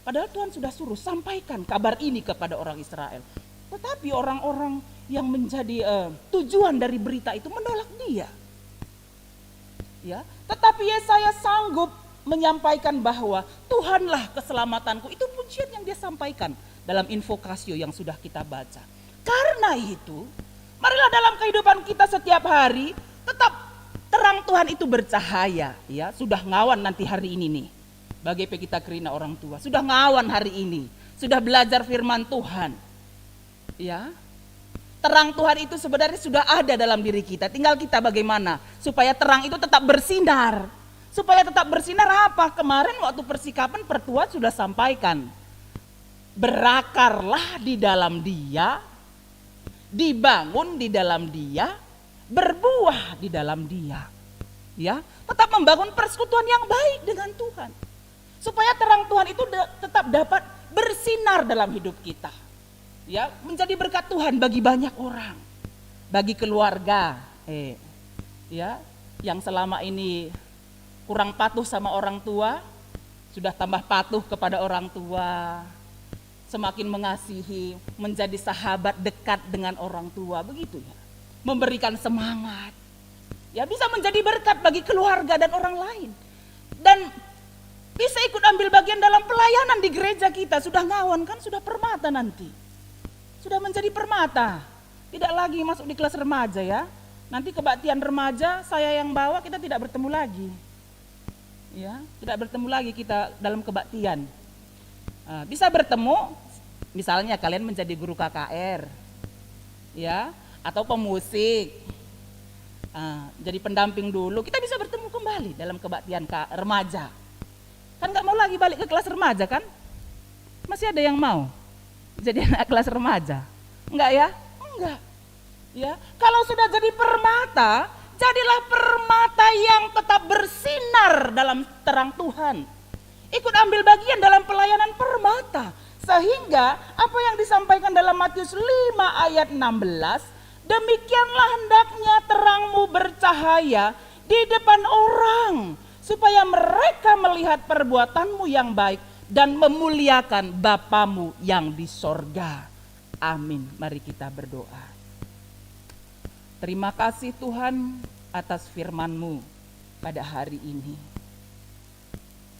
Padahal Tuhan sudah suruh sampaikan kabar ini kepada orang Israel. Tetapi orang-orang yang menjadi tujuan dari berita itu menolak dia. Ya, tetapi Yesaya sanggup menyampaikan bahwa Tuhanlah keselamatanku. Itu pujian yang dia sampaikan dalam Invokasio yang sudah kita baca. Karena itu, marilah dalam kehidupan kita setiap hari tetap terang Tuhan itu bercahaya, ya. Sudah ngawan nanti hari ini nih. Bagi kita Krina orang tua, sudah ngawan hari ini, sudah belajar firman Tuhan. Ya. Terang Tuhan itu sebenarnya sudah ada dalam diri kita. Tinggal kita bagaimana supaya terang itu tetap bersinar. Supaya tetap bersinar apa? Kemarin waktu persikapan pertua sudah sampaikan. Berakarlah di dalam dia, dibangun di dalam dia, berbuah di dalam dia. Ya, tetap membangun persekutuan yang baik dengan Tuhan. supaya terang Tuhan itu tetap dapat bersinar dalam hidup kita. Ya, menjadi berkat Tuhan bagi banyak orang, bagi keluarga, ya, yang selama ini kurang patuh sama orang tua, sudah tambah patuh kepada orang tua, semakin mengasihi, menjadi sahabat dekat dengan orang tua, begitu ya. Memberikan semangat, ya bisa menjadi berkat bagi keluarga dan orang lain. Dan bisa ikut ambil bagian dalam pelayanan di gereja kita. Sudah ngawon kan, sudah permata nanti. Sudah menjadi permata. Tidak lagi masuk di kelas remaja ya. Nanti kebaktian remaja saya yang bawa, kita tidak bertemu lagi. Ya, tidak bertemu lagi kita dalam kebaktian. Bisa bertemu, misalnya kalian menjadi guru KKR. Ya, atau pemusik. Jadi pendamping dulu, kita bisa bertemu kembali dalam kebaktian remaja. Kan gak mau lagi balik ke kelas remaja kan? Masih ada yang mau jadi anak kelas remaja? Enggak ya? Enggak. Ya, kalau sudah jadi permata, jadilah permata yang tetap bersinar dalam terang Tuhan. Ikut ambil bagian dalam pelayanan permata. Sehingga apa yang disampaikan dalam Matius 5 ayat 16, demikianlah hendaknya terangmu bercahaya di depan orang, supaya mereka melihat perbuatanmu yang baik dan memuliakan Bapamu yang di sorga. Amin. Mari kita berdoa. Terima kasih Tuhan atas firman-Mu pada hari ini.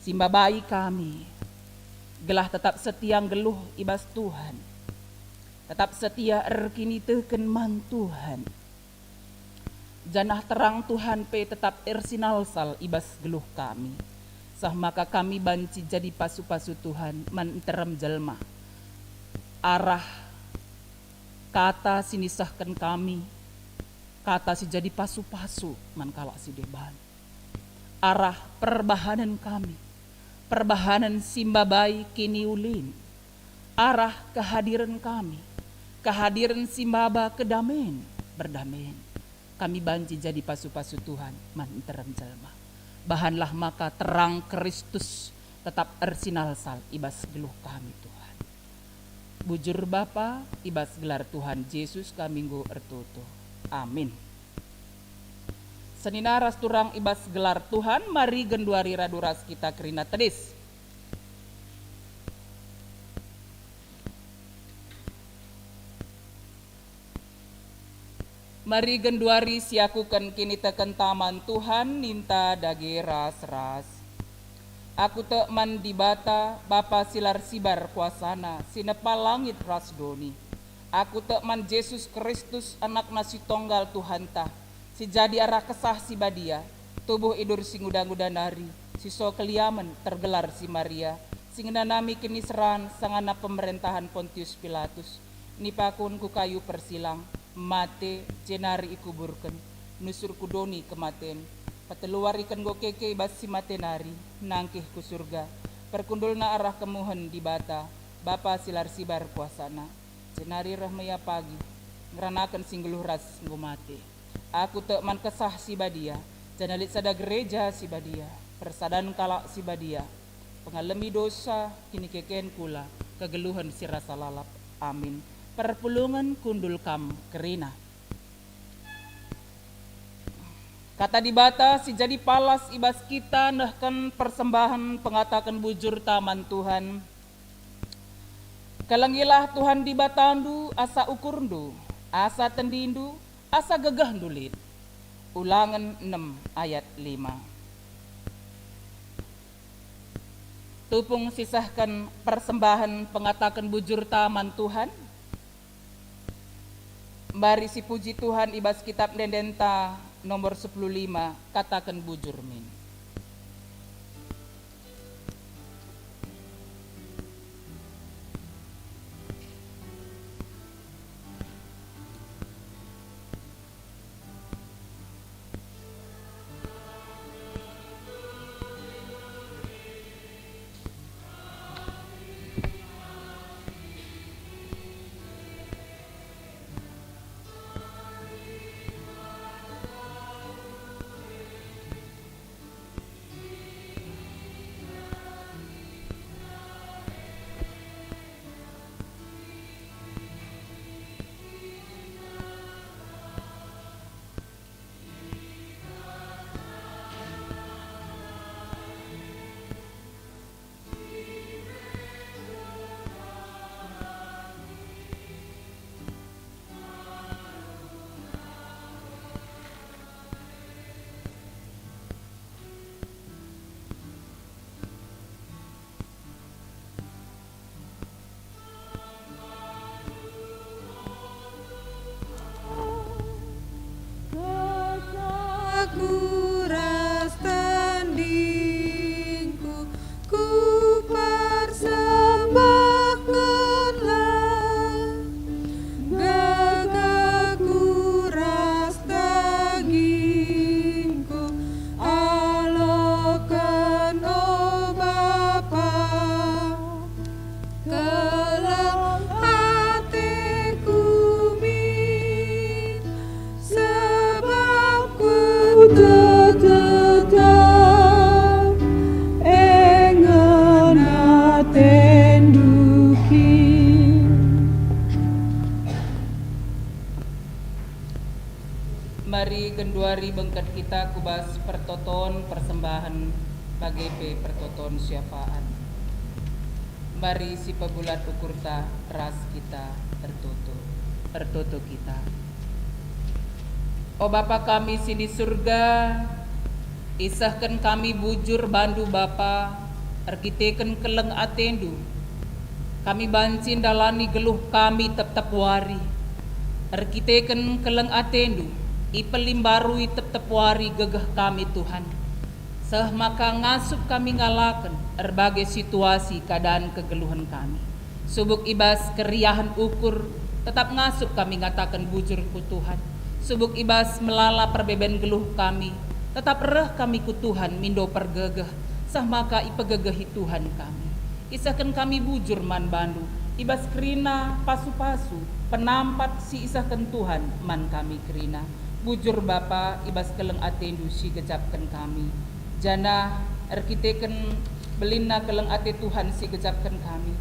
Simba bayi kami, gelah tetap setia geluh ibas Tuhan. Tetap setia erkini teken man Tuhan. Janah terang Tuhan pe tetap ersinal sal ibas geluh kami. Sah maka kami banci jadi pasu-pasu Tuhan man terem jelma. Arah kata sinisahkan kami. Kata si jadi pasu-pasu man kalak si deban. Arah perbahanan kami. Perbahanan simbabai kini ulin. Arah kehadiran kami. Kehadiran simbaba kedamaian berdamaian. Kami banci jadi pasu-pasu Tuhan man terem jelma. Bahanlah maka terang Kristus tetap ersinal sal ibas geluh kami Tuhan. Bujur Bapa ibas gelar Tuhan Yesus kami nggo ertutu. Amin. Senina ras turang ibas gelar Tuhan, mari genduari raduras kita kerina tedis. Mari genduari siakukan kini teken taman Tuhan ninta dage ras-ras. Aku tekman di bata Bapa silar sibar kuasana sinepal langit ras doni. Aku tekman Yesus Kristus anak nasi tonggal Tuhan tah. Si jadi arah kesah si badia. Tubuh idur si ngudang-ngudang nari. Si so keliaman tergelar si Maria. Singena nami kini seran sangana pemerintahan Pontius Pilatus. Nipakun ku kayu persilang. Mate jenari ikuburken nusur kudoni kematen pateluar ikan go keke ibas si matenari nangkih ku surga perkundulna arah kemuhen di bata Bapa silar sibar kuasana jenari rahmaya pagi ngeranakan singgeluh ras nggo mate aku tekman kesah si badia janalit sada gereja si badia persadan kalak si badia pengalami dosa kini keken kula kegeluhan si rasa lalap amin. Perpulungan kundul kam kerina. Kata di bata si jadi palas ibas kita nahkan persembahan pengatakan bujur taman Tuhan. Kalangilah Tuhan di batandu asa ukurndu, asa tendindu, asa gegah dulit. Ulangan 6 ayat 5. Tupung sisahkan persembahan pengatakan bujur taman Tuhan. Mari si puji Tuhan ibas kitab Dendenta nomor 15 katakan bujur min. kenduari bengket kita kubas pertoton persembahan bagi pe pertoton syafaat. Mari si pebulat ukurta ras kita pertoto kita. O Bapa kami sini surga, isahkan kami bujur bandu Bapa, arkiteken keleng atendu. Kami bancin dalani geluh kami tetap wari. Arkiteken keleng atendu, ipelim barui tetap wari gegah kami Tuhan. Seh maka ngasup kami ngalaken berbagai situasi keadaan kegeluhan kami. Subuk ibas keriahan ukur, tetap ngasup kami ngatakan bujur ku Tuhan. Subuk ibas melala perbeben geluh kami, tetap reh kami ku Tuhan mindo pergegeh. Sah maka ipegegehi Tuhan kami. Isahkan kami bujur man bandu, ibas kerina pasu-pasu, penampat si isahkan Tuhan man kami kerina. Bujur Bapa ibas keleng atendu si gejapkan kami. Jana arkiteken belina keleng ate Tuhan si gejapkan kami.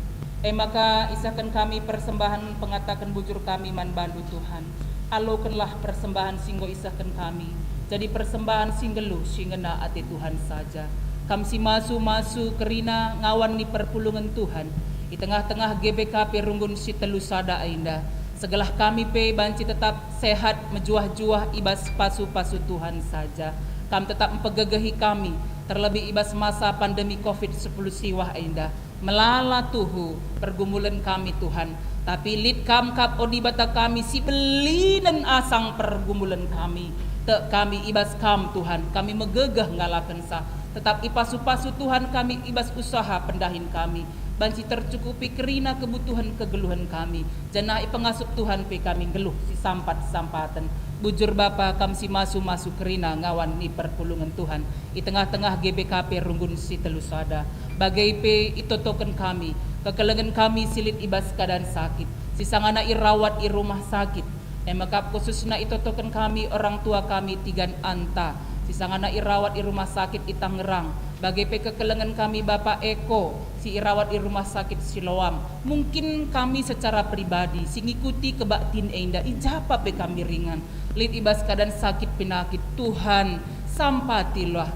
Maka isahkan kami persembahan pengatakan bujur kami man bandu Tuhan. Alokenlah persembahan singgo isahkan kami. Jadi persembahan singgelu singena ate Tuhan saja. Kamsi masu kerina ngawan ni perpulungan Tuhan. Di tengah-tengah GBKP runggun si telu sada ainda. Segelah kami pe banci tetap sehat mejuah-juah ibas pasu-pasu Tuhan saja. Kam tetap mempegegehi kami. Terlebih ibas masa pandemi COVID-10 siwah ainda. Melala tuhu pergumulan kami Tuhan. Tapi lid kam kap odibata kami si belinan asang pergumulan kami. Tek kami ibas kam Tuhan. Kami megegah ngalaken sah. Tetap ipasu-pasu Tuhan kami ibas usaha pendahin kami. Banci tercukupi kerina kebutuhan kegeluhan kami. Janah ipengasup Tuhan pe kami geluh si sampat-sampatan. Bujur Bapa kam si masu kerina ngawan ni perpulungan Tuhan. Di tengah-tengah GBKP runggun si telusada. Bagai pe itotoken kami. Kekelengan kami silit ibas keadaan sakit. Si sangana irawat i rumah sakit. Maka khususnya itotoken kami orang tua kami tigan anta. Si sangana irawat i rumah sakit i Tangerang. Bagai pe kekelengan kami Bapak Eko si irawat di rumah sakit Siloam. Mungkin kami secara pribadi si ngikuti kebaktin enda ijapa pe kami ringan. Lid ibas keadaan sakit penyakit Tuhan sampatilah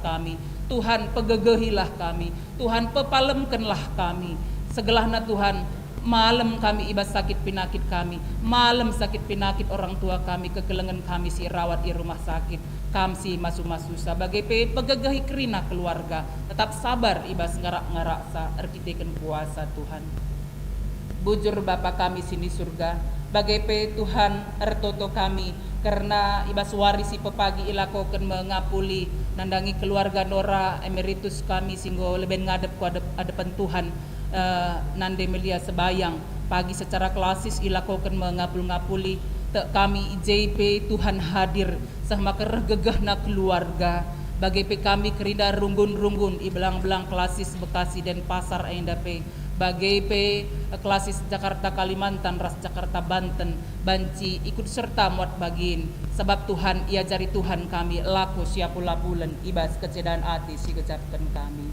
kami. Tuhan pegegehilah kami. Tuhan pepalemkenlah kami. Segelahna Tuhan malam kami ibas sakit penyakit kami. Malam sakit penyakit orang tua kami. Kekelengan kami si rawat di rumah sakit. Kami si masu-masu sebagai pegegehi kerina keluarga. Tetap sabar ibas ngarak-ngarak sa arkiteken kuasa Tuhan. Bujur Bapa kami sini surga. Bagai pe Tuhan ertoto kami. Karena ibas warisi pepagi ilakoken mengapuli nandangi keluarga Nora emeritus kami singgo leben ngadep ku adepan Tuhan nande melia sebayang pagi secara klasis ilakoken mengapul-ngapuli tek kami IJP Tuhan hadir sama kergegahna keluarga bagai pe kami kerida runggun-runggun i belang-belang klasis Bekasi dan Pasar endape bagai pe klasis Jakarta Kalimantan ras Jakarta Banten banci ikut serta muat bagin sebab Tuhan ia jari Tuhan kami laku siapulapulen ibas kecedaan ati si kecapkan kami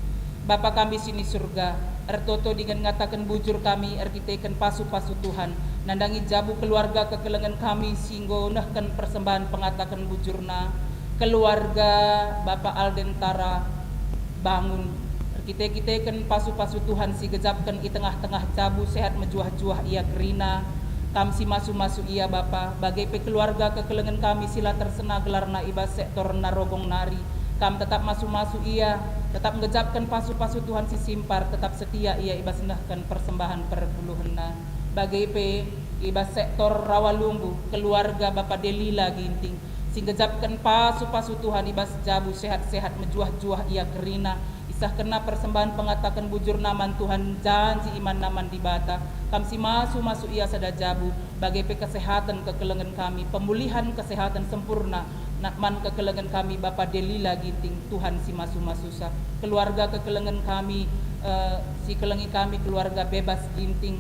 Bapa kami sini surga ertoto dengan ngatakan bujur kami arkiteken pasu-pasu Tuhan nandangi jabu keluarga kekelengan kami singgo nahkan persembahan pengatakan bujurna keluarga Bapak Aldentara bangun kita kan pasu-pasu Tuhan si gejapkan di tengah-tengah jabu sehat mejuah-juah ia kerina kam si masu-masu ia Bapa bagai pe keluarga kekelengan kami sila tersena gelarna ibas sektor narogong nari kam tetap masu-masu ia tetap gejapkan pasu-pasu Tuhan si simpar tetap setia ia ibas nahkan persembahan perpuluhanna bagai pe ibas sektor Rawalumbu keluarga Bapa Delila ginting si gejapkan pasu-pasu Tuhan ibas jabu sehat-sehat mejuah-juah ia kerina isah kena persembahan pengatakan bujur naman Tuhan janji iman naman di bata kam si masu ia sada jabu bagai pe kesehatan kekelengan kami pemulihan kesehatan sempurna nakman kekelengan kami Bapa Delila ginting Tuhan si masu sa keluarga kekelengan kami si kelengi kami keluarga bebas ginting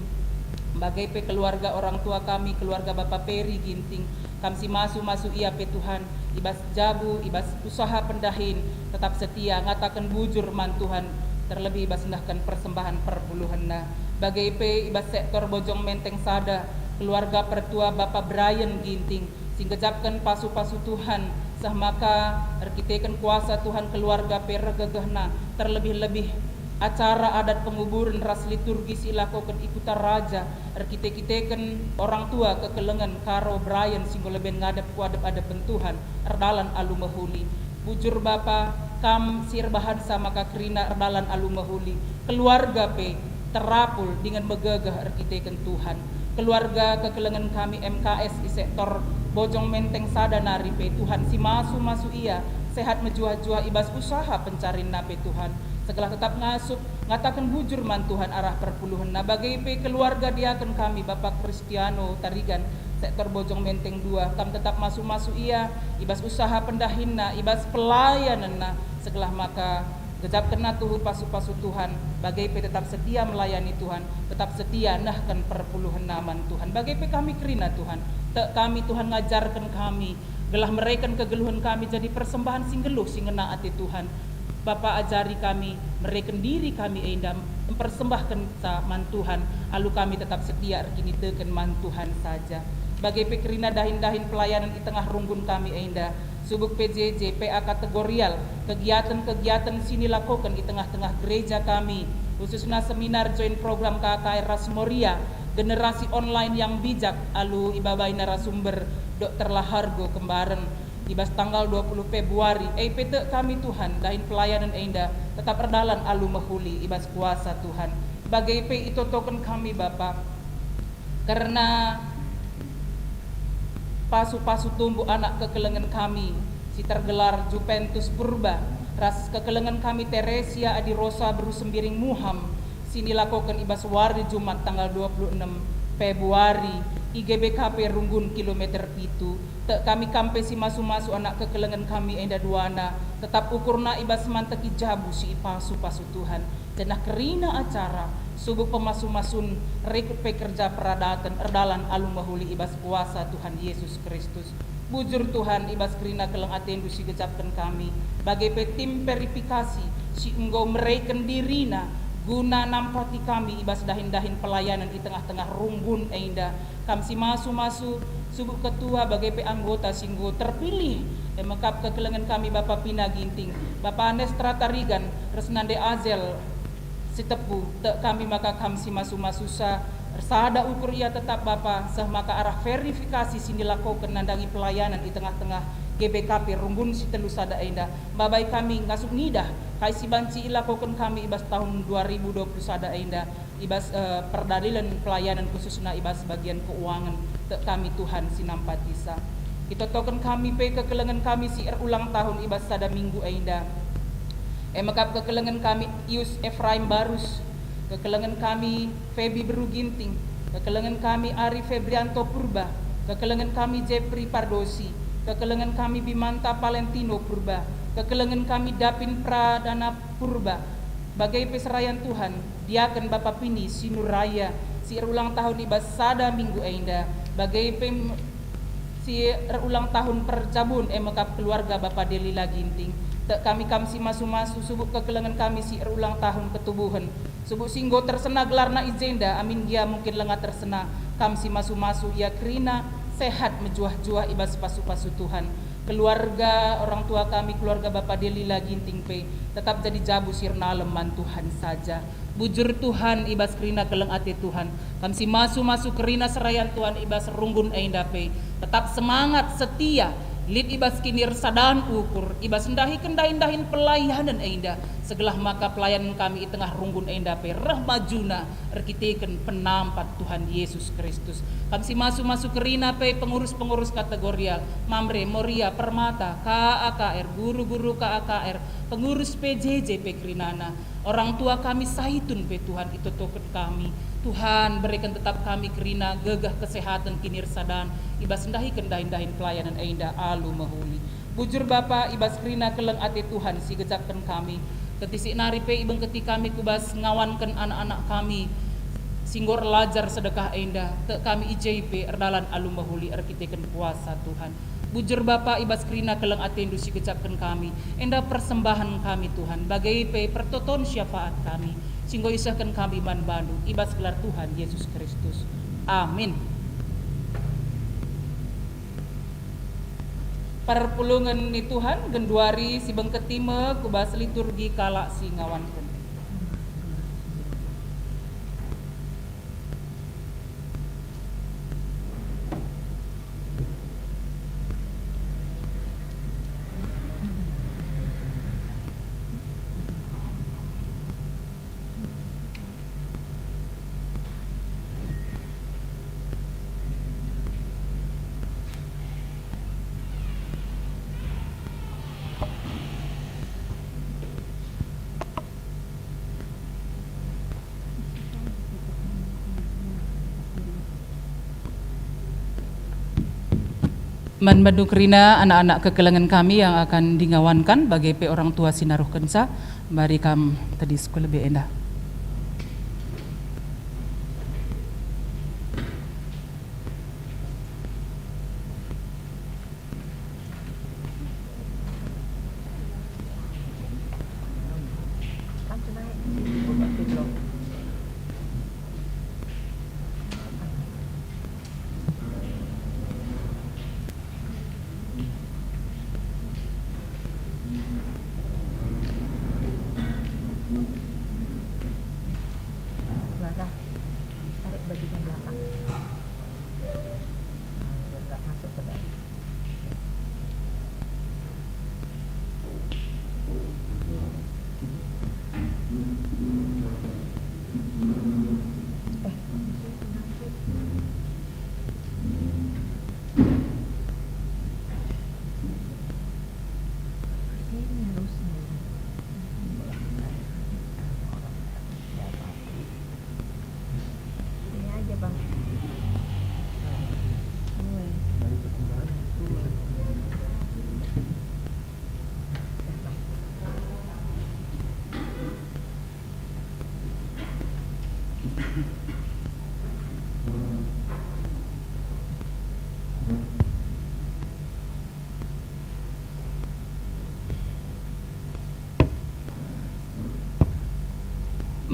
bagai pe keluarga orang tua kami keluarga Bapa Peri ginting kam si masu ia pe Tuhan ibas jabu ibas usaha pendahin tetap setia ngatakan bujur man Tuhan terlebih ibas ndahkan persembahan perpuluhanna bagai pe ibas sektor Bojong Menteng Sada keluarga pertua Bapak Brian ginting singgejapkan pasu-pasu Tuhan, sah maka erkitekan kuasa Tuhan keluarga pergegehna, terlebih-lebih acara adat penguburan ras liturgi silakokan ikutar raja, erkite-kiteken orang tua kekelengan karo Brian singgo leben ngadep kuadep adepen Tuhan, erdalan alu mahuli. Bujur Bapa kam sirbahan sama kakrina erdalan alu mahuli. Keluarga pe terapul dengan megegah erkiteken Tuhan. Keluarga kekelengan kami MKS di sektor Bojong Menteng Sadanari pe Tuhan, si masu ia sehat menjuah-juah ibas usaha pencarian nape Tuhan. Segala tetap ngasup ngatakan bujur man Tuhan arah perpuluhan na bagai pe keluarga diaken kami Bapak Kristiano Tarigan sektor Bojong Menteng 2 kam tetap masu ia ibas usaha pendahinna ibas pelayanan na segala maka gejap kena tuhu pasu-pasu Tuhan bagai pe tetap setia melayani Tuhan, tetap setia nahkan perpuluhan naman Tuhan bagai pe kami kerina Tuhan kami Tuhan ngajarkan kami gelah mereka kegeluhan kami jadi persembahan sing geluh sing ngena ati Tuhan. Bapa ajari kami, mereken diri kami endam mempersembahkan sa man Tuhan, alu kami tetap setia kini teken man Tuhan saja. Bagai pekerina dahin-dahin pelayanan di tengah runggun kami enda, subuk PJJ, PA kategorial, kegiatan-kegiatan sini lakukan di tengah-tengah gereja kami, khususnya seminar join program KKR Rasmoria, generasi online yang bijak, alu ibabai narasumber Dr. Lahargo kembaran. Ibas tanggal 20 Februari, PT kami Tuhan, dahin pelayanan enda, tetap erdalan alu mahuli, ibas kuasa Tuhan. Bagai pe itu token kami Bapak, karena pasu-pasu tumbuh anak kekelengan kami, si tergelar Juventus Purba, ras kekelengan kami Teresia Adi Rosa Beru Sembiring Muham, sini lakukan ibas wari Jumat tanggal 26 Februari, IGBKP Runggun kilometer pitu, kami kampe si masu-masu anak kekelengan kami enda duana, tetap ukurna ibas manteki jabu si pasu-pasu Tuhan, jenah kerina acara, subuh pemasu-masun rekrut pekerja peradatan erdalan alum mahuli ibas kuasa Tuhan Yesus Kristus. Bujur Tuhan ibas kerina keleng atendu si gecapkan kami, bagai tim verifikasi si engkau mereken dirina, guna nampati kami ibas dahin-dahin pelayanan di tengah-tengah runggun enda, kami si masu-masu subuh ketua bagai pe anggota singgo terpilih mekap kekelengan kami Bapak Pina Ginting, Bapak Anestra Tarigan, Resnande Azel Sitepu, kami maka kami si masu-masu sada ukur ia tetap Bapak sah maka arah verifikasi sini lakukan nandangi pelayanan di tengah-tengah GBKP Rumbun si telu sada enda, babai kami ngasuk nidah kai si banci ilakukan kami ibas tahun 2020 sada enda ibas perdalilan pelayanan khususnya ibas bagian keuangan kami Tuhan sinampatisa. Kita token kami pe kekelengan kami si ulang tahun ibas sada minggu enda. Makap kekelengan kami Ius Efraim Barus, kekelengan kami Febi Beru Ginting, kekelengan kami Ari Febrianto Purba, kekelengan kami Jeffrey Pardosi, kekelengan kami Bimanta Palentino Purba, kekelengan kami Dapin Pradana Purba. Bagai peserayan Tuhan, diaken Bapak Pini Sinuraya, si ulang tahun ibas sada minggu enda, bagai si ulang tahun perjabun makap keluarga Bapak Delila Ginting. Kami si masu-masu subuh kekelengan kami si ulang tahun ketubuhan. Subuh singgo tersena gelarna izenda, amin dia mungkin lengah tersena. Kami si masu-masu ia kerina sehat menjuah-juah ibas pasu-pasu Tuhan. Keluarga orang tua kami, keluarga Bapak Delila Ginting pe tetap jadi jabu sirna leman Tuhan saja. Bujur Tuhan ibas kerina keleng ati Tuhan. Kami si masu-masu kerina serayan Tuhan ibas runggun enda pe tetap semangat setia. Lid ibas kinir sadaan ukur, ibas ndahikan dahin-dahin pelayanan enda, segelah maka pelayanan kami di tengah runggun enda pe rahmajuna, erkiteken penampat Tuhan Yesus Kristus. Kami si masu-masu kerina pe pengurus-pengurus kategorial, Mamre, Moria, Permata, KAKR, guru-guru KAKR, pengurus PJJ pe kerinana, orang tua kami Saitun pe Tuhan itu token kami. Tuhan berikan tetap kami kerina gegah kesehatan kinir sadan ibas ndahikan dahin-dahin pelayanan enda alu mahuli. Bujur Bapa ibas kerina keleng ati Tuhan si gejapkan kami ketisi nari pe ibeng keti kami kubas ngawankan anak-anak kami singgor lajar sedekah enda te kami IJP erdalan alu mahuli erkiteken kuasa Tuhan. Bujur Bapa ibas kerina keleng ati si gejapkan kami enda persembahan kami Tuhan bagai pe pertoton syafaat kami singgo isahkan kami man bandu ibas gelar Tuhan Yesus Kristus. Amin. Perpulungan ni Tuhan genduari si bengketime kubas liturgi kala si ngawankeun. Manbandu kerina anak-anak kekelengan kami yang akan dingawankan bagi orang tua sinaruh kensa, mari kam tadi sekolah lebih endah.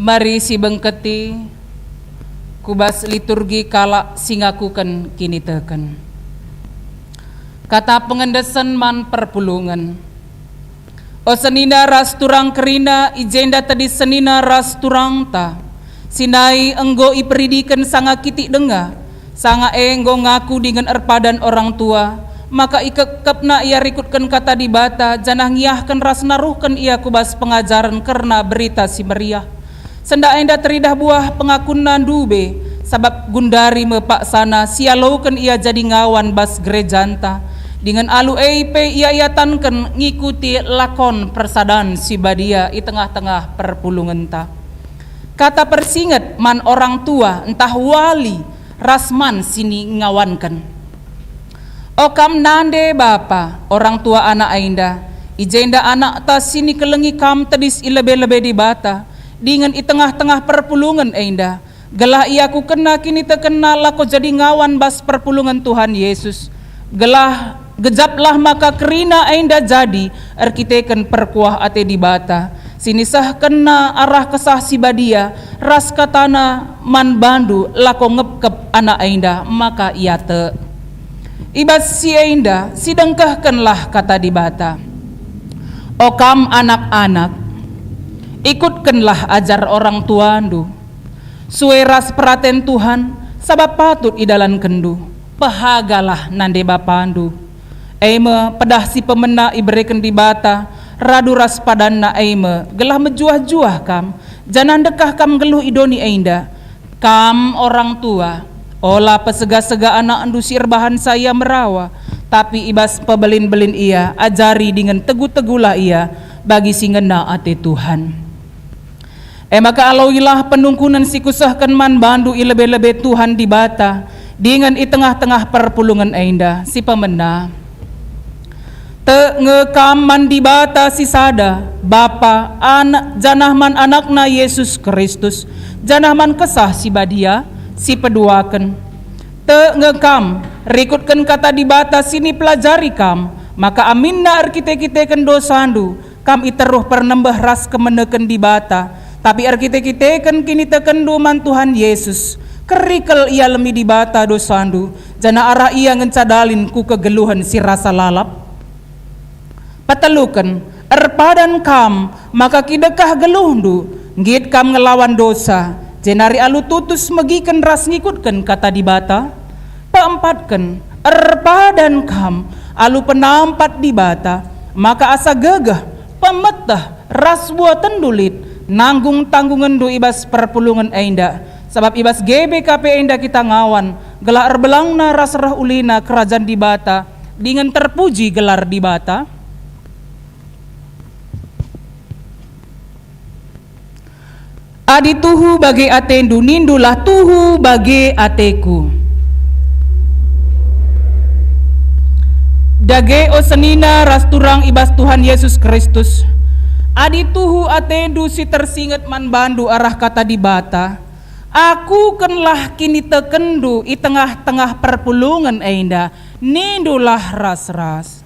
Mari si bengketi kubas liturgi kala singakuken kini teken. Kata pengendesan man perpulungan. O senina ras turang kerina ijenda tadi senina ras turang ta. Sinai enggo iperidiken sanga kitik denga. Sanga enggo ngaku dengan erpadan orang tua. Maka ikekepna ia rikutkan kata di bata. Janah ngiyahkan ras naruhkan ia kubas pengajaran karena berita si meriah. Senda enda teridah buah pengakunan dube sabab gundari mepak sana sialaukan ia jadi ngawan bas gerejanta dengan alu EIP ia tanken ngikuti lakon persadan si badia i tengah-tengah perpulungan ta. Kata persinget man orang tua entah wali rasman sini ngawankan. Okam nande bapa orang tua anak ainda ijenda anak ta sini kelengi kam tedis ilebe-lebe di bata. Dengan i tengah-tengah perpulungan ainda gelah iaku kena kini terkenal lako jadi ngawan bas perpulungan Tuhan Yesus gelah gejaplah maka kerina ainda jadi arkiteken perkuah ate di bata sini sah kena arah kesah si badia ras katana man bandu lako ngepkep anak ainda maka ia te ibas si ainda sidengkahkanlah kata di bata okam anak-anak ikutkanlah ajar orang tuandu sueras peraten Tuhan sabab patut idalan kendu pahagalah nande bapandu eime pedah si pemena iberikan di bata radu ras padanna eime gelah mejuah-juah kam janan dekah kam geluh idoni ainda kam orang tua olah pesega-sega anak andu sirbahan saya merawa tapi ibas pebelin-belin ia ajari dengan teguh-teguhlah ia bagi singena ate Tuhan. Maka alauilah penungkunan si kusahkan man bandu ilebe-lebe Tuhan di bata dengan i tengah-tengah perpulungan ainda si pemena te ngekam man di bata si sada bapa anak janahman anakna Yesus Kristus janahman kesah si badia si peduaken te ngekam rikutkan kata di bata sini pelajari kam maka aminna arkite-kiteken dosandu kam iteruh pernembah ras kemeneken di bata tapi arkite-kiteken kini tekendu man Tuhan Yesus kerikel ia lemi di bata dosandu jana arah ia ngencadalin ku kegeluhan si rasa lalap Pateluken, erpadan kam, maka kidekah geluhndu, ngit kam ngelawan dosa, jenari alu tutus megiken ras ngikutken kata dibata. Paempatken, erpadan kam, alu penampat dibata, maka asa gegah, pemetah, ras buatan dulit, nanggung tanggungan du ibas perpulungan enda, sebab ibas GBKP enda kita ngawan, gelar belangna ras rah ulina kerajaan dibata, dengan terpuji gelar dibata. Adi tuhu bagi atendu, nindulah tuhu bagi ateku. Dage o senina ras turang ibas Tuhan Yesus Kristus. Adi tuhu atendu si tersinget man bandu arah kata dibata. Aku kenlah kini tekendu i tengah-tengah perpulungan enda, nindulah ras-ras.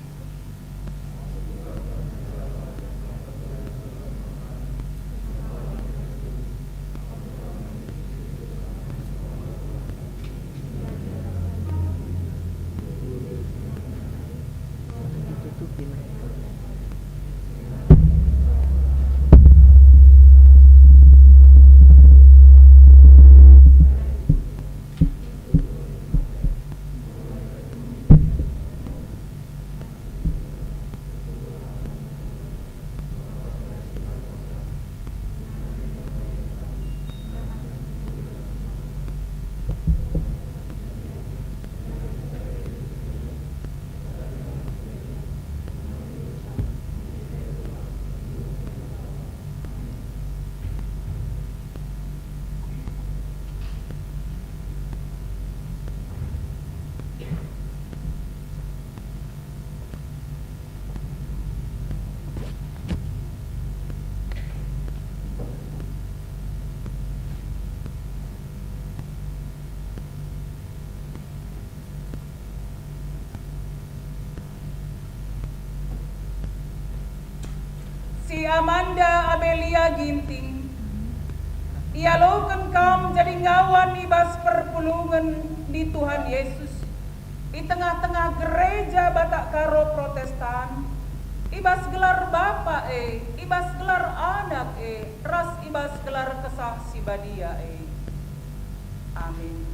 Si Amanda Amelia Ginting, ia loken kam jadi ngawan ibas perpulungan di Tuhan Yesus, di tengah-tengah gereja Batak Karo Protestan, ibas gelar Bapa ibas gelar anak ras ibas gelar kesah si badia Amin.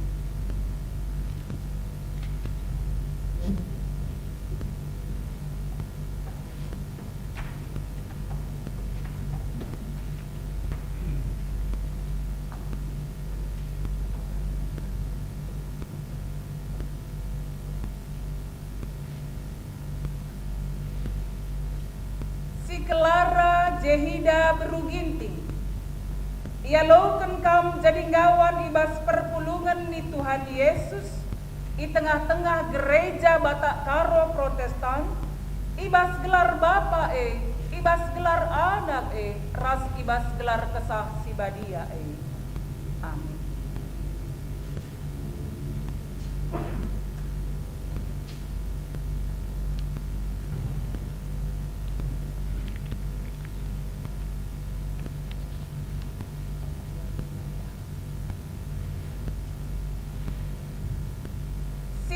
Clara Jehida Beruginting, ia loken kam jadi ngawan ibas perpulungan di Tuhan Yesus, di tengah-tengah gereja Batak Karo Protestan, ibas gelar Bapa ibas gelar anak ras ibas gelar kesah si badia Amin.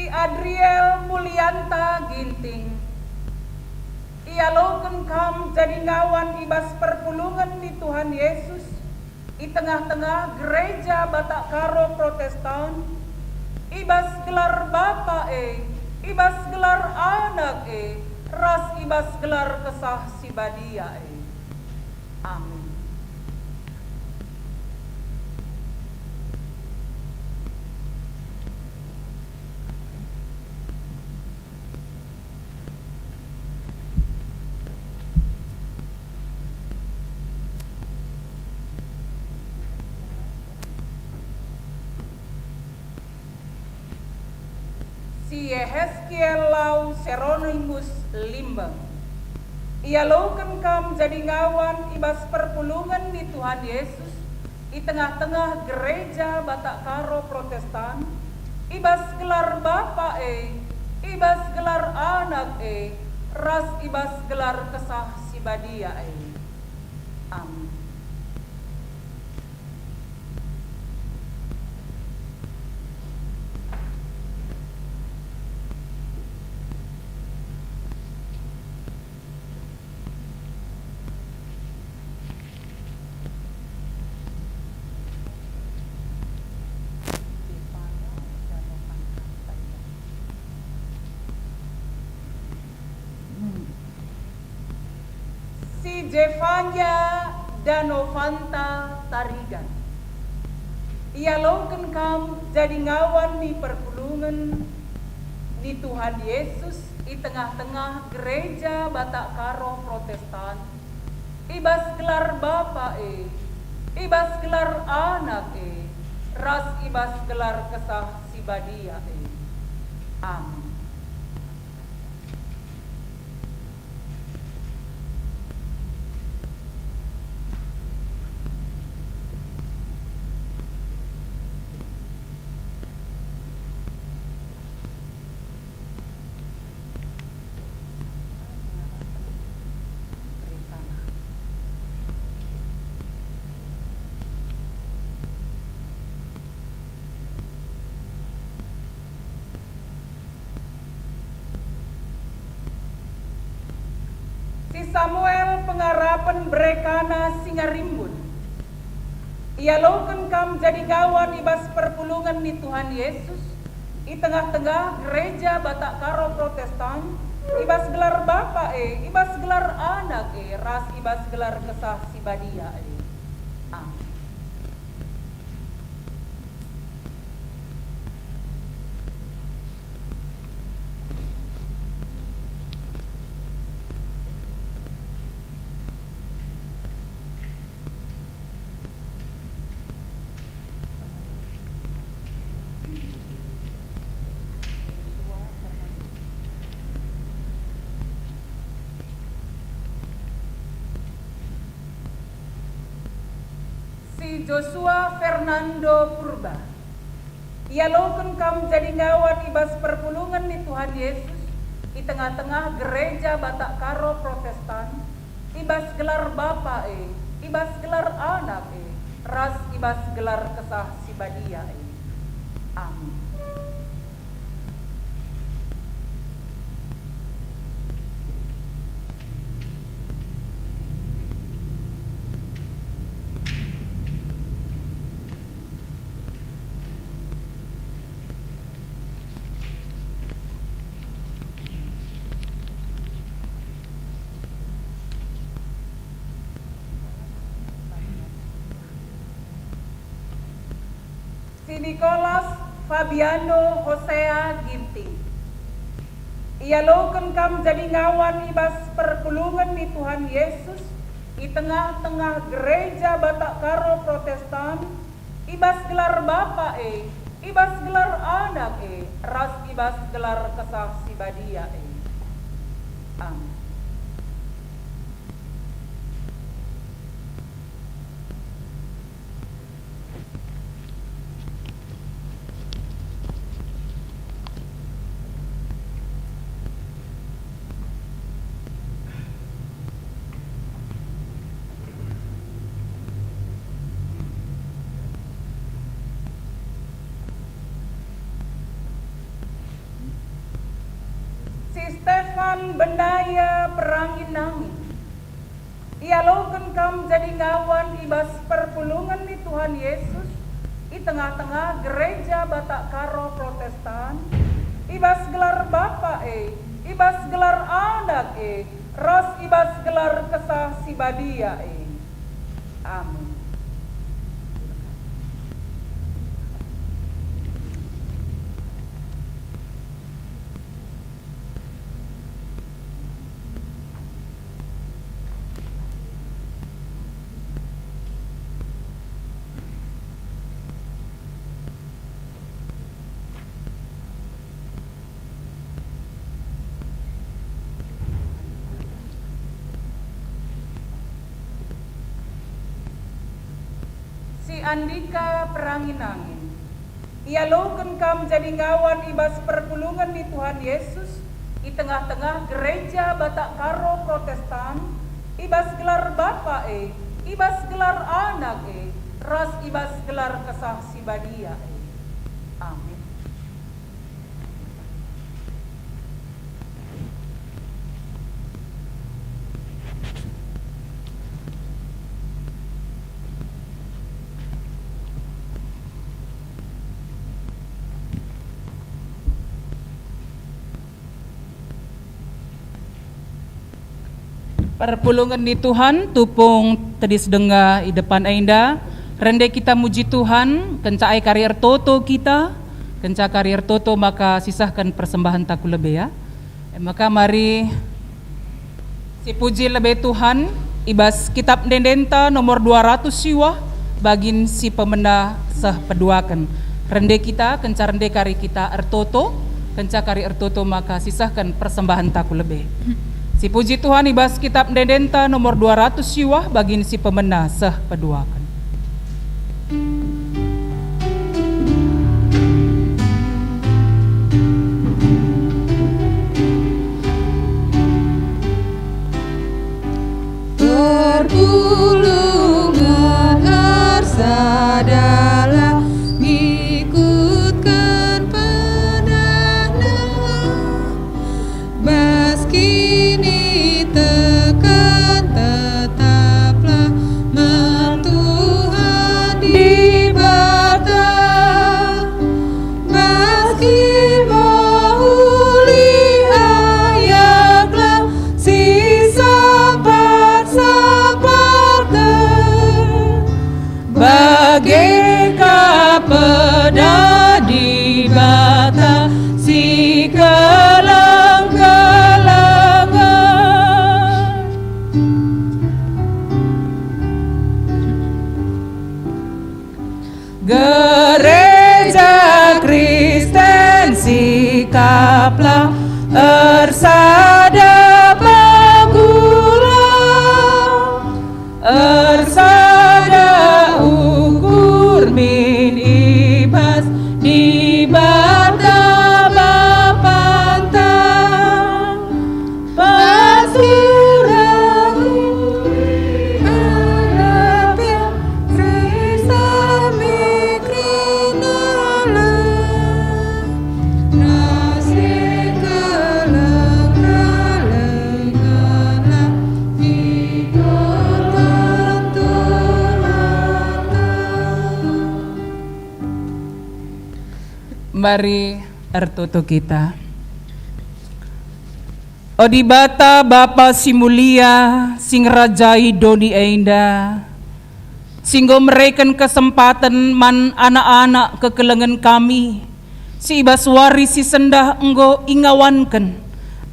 Adriel Mulyanta Ginting, ia loken kam jadi ngawan ibas perpulungan di Tuhan Yesus, di tengah-tengah gereja Batak Karo Protestan, ibas gelar Bapa ibas gelar anak ras ibas gelar kesah si badia Amin. Si Yehezkiel Lau Seronimus Limbang, ia loken kam jadi ngawan ibas perpulungan di Tuhan Yesus, di tengah-tengah gereja Batak Karo Protestan, ibas gelar Bapa ibas gelar anak ras ibas gelar kesah si badia Amin. Si Jevanya Danovanta Tarigan. Ia longken kam jadi ngawan di perpulungan di Tuhan Yesus di tengah-tengah gereja Batak Karo Protestan. Ibas gelar Bapa ibas gelar Anak ras ibas gelar Kesah Sibadia Amin. Samuel Pengarapan Brekana Singarimbun. Ia loken kam jadi ngawan ibas perpulungan di Tuhan Yesus di tengah-tengah gereja Batak Karo Protestan. Ibas gelar Bapa ibas gelar Anak ras ibas gelar Kesah Sibadia Amin. Joshua Fernando Purba. Ia loken kam jadi ngawan ibas perpulungan di Tuhan Yesus di tengah-tengah gereja Batak Karo Protestan. Ibas gelar Bapa ibas gelar Anak ras ibas gelar Kesah Sibadia Amin. Si Nicholas Fabiano Hosea Ginting. Ia loken kam jadi ngawan ibas perpulungan di Tuhan Yesus di tengah-tengah gereja Batak Karo Protestan. Ibas gelar Bapa ibas gelar Anak ras ibas gelar Kesah Sibadia Amin. Stefan Bendaya Peranginangin. Ia loken kam jadi ngawan ibas perpulungan di Tuhan Yesus di tengah-tengah gereja Batak Karo Protestan. Ibas gelar Bapa ibas gelar Anak ras ibas gelar Kesah Sibadia Amin. Andika Peranginangin. Ia loken kam jadi ngawan ibas perpulungan di Tuhan Yesus di tengah-tengah gereja Batak Karo Protestan. Ibas gelar Bapa ibas gelar Anak ras ibas gelar Kesah Sibadia Amin. Perpulungan di Tuhan, tupung tedis dengar di depan Ainda. Rende kita muji Tuhan, kencai karier toto kita, kenca karier toto maka sisahkan persembahan taku lebih ya. Maka mari si puji lebih Tuhan, ibas kitab dendenta nomor 200 siwah, bagin si pemenda sah peduakan. Rende kita, kenca rende kari kita ertoto, kenca kari ertoto maka sisahkan persembahan taku lebih. Si puji Tuhan ibas kitab dendenta nomor 200 siwah bagin si pemena sah peduakan. Perpulungan arsadalah ngikutkan penanda baskini tekan tetaplah mentuhan di bata baski mahuli ayaklah si bagai kapeda di bata si kelang-kelangan gereja Kristen sikaplah ersada pagula ersada ukur min ibas di bata bapantang pasurang harapya Krista mikrinala nasi kelang-kalengala Mari ertoto kita. Odibata Bapa si mulia, sing rajai doni Ainda, singgo mereken kesempatan man anak-anak kekelengan kami, si ibaswari si sendah enggo ingawankan,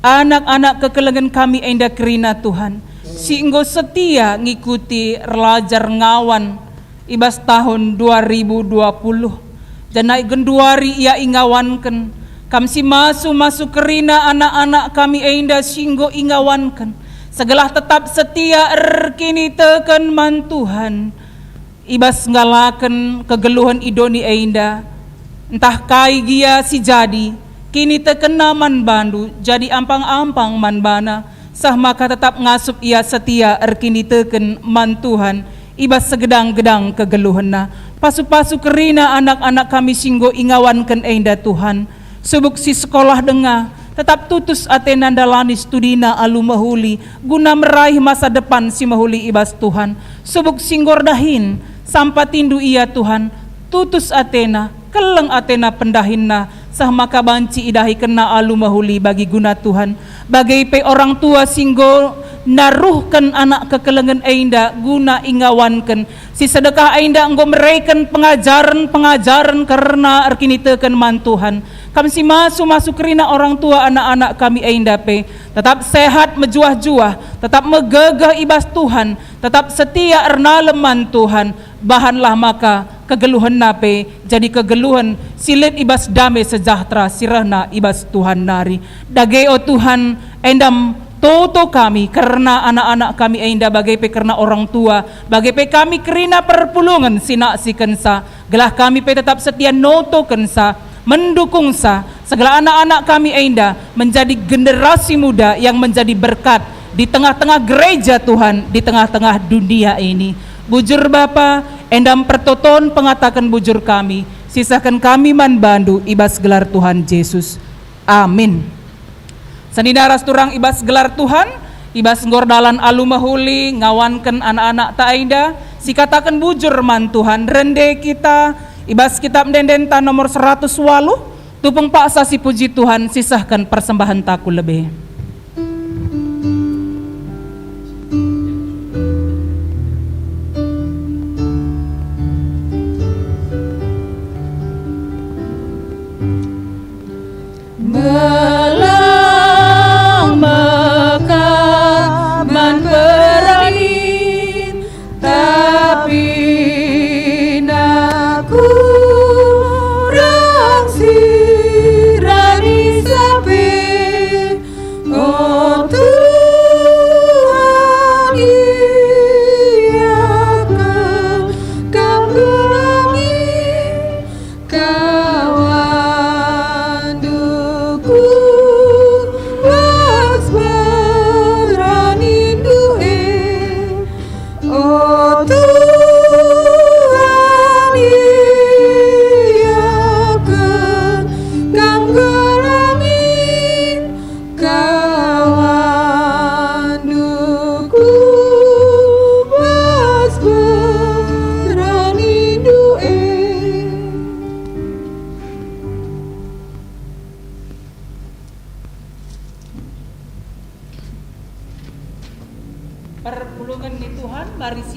anak-anak kekelengan kami Ainda kerina Tuhan, si enggo setia ngikuti relajar ngawan, ibas tahun 2020. Janai genduari ia ingawankan, kam si masuk kerina anak-anak kami Ainda singgo ingawankan, segala tetap setia kini tekan man Tuhan, ibas ngalakan kegeluhan idoni Ainda, entah kai gia si jadi, kini tekena man bandu, jadi ampang-ampang man bana, sah maka tetap ngasup ia setia kini teken man Tuhan, ibas segedang-gedang kegeluhanna. Pasu-pasu kerina anak-anak kami singgo ingawankan Ainda Tuhan, subuk si sekolah dengar, tetap tutus atena dalani studina alu mahuli, guna meraih masa depan si mahuli ibas Tuhan, subuk singgor dahin, sampai tindu ia Tuhan, tutus atena, keleng atena pendahinna, sah maka banci idahi kena alu mahuli bagi guna Tuhan, bagai pe orang tua singgo naruhkan anak kekelengan Ainda guna ingawankan si sedekah Ainda enggo mereken pengajaran karena arkini teken man Tuhan kami si masuk kerina orang tua anak-anak kami Ainda pe tetap sehat mejuah-juah, tetap megegah ibas Tuhan, tetap setia ernaleman Tuhan, bahanlah maka kegeluhan nape jadi kegeluhan silit ibas damai sejahtera sirahna ibas Tuhan nari dageo Tuhan endam toto kami karena anak-anak kami Ainda bagai pe karena orang tua bagai pe kami kerina perpulungan sinak si kensa gelah kami pe tetap setia noto kensa mendukung sa segala anak-anak kami Ainda menjadi generasi muda yang menjadi berkat di tengah-tengah gereja Tuhan di tengah-tengah dunia ini. Bujur Bapa endam pertoton pengatakan bujur kami sisahkan kami man bandu ibas gelar Tuhan Yesus. Amin. Saninaras turang ibas gelar Tuhan, ibas ngordalan alu mahuli, ngawankan anak-anak ta Ainda, sikatakan bujur man Tuhan, rende kita, ibas kitab dendenta nomor 100 walu, tupung paksa si puji Tuhan, sisahkan persembahan taku lebih.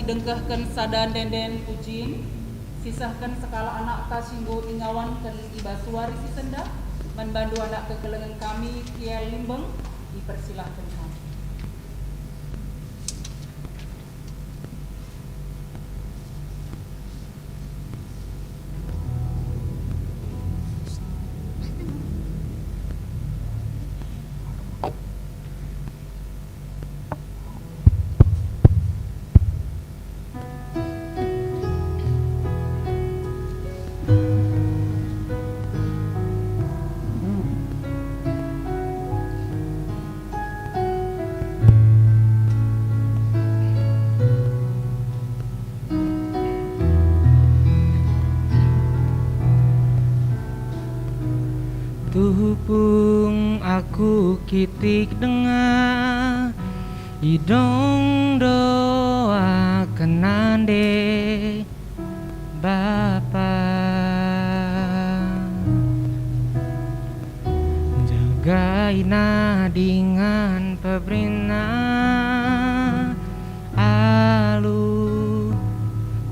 dengkahkan sadan denden pucin, sisahkan sekala anak kasinggo ingawan ken ibasuari si senda, membantu anak kekelengan kami Kiai Limbeng, dipersilahkan kami. Tuhupung aku kitik dengar idong doa kenande Bapa, jagaina dengan pebrina alu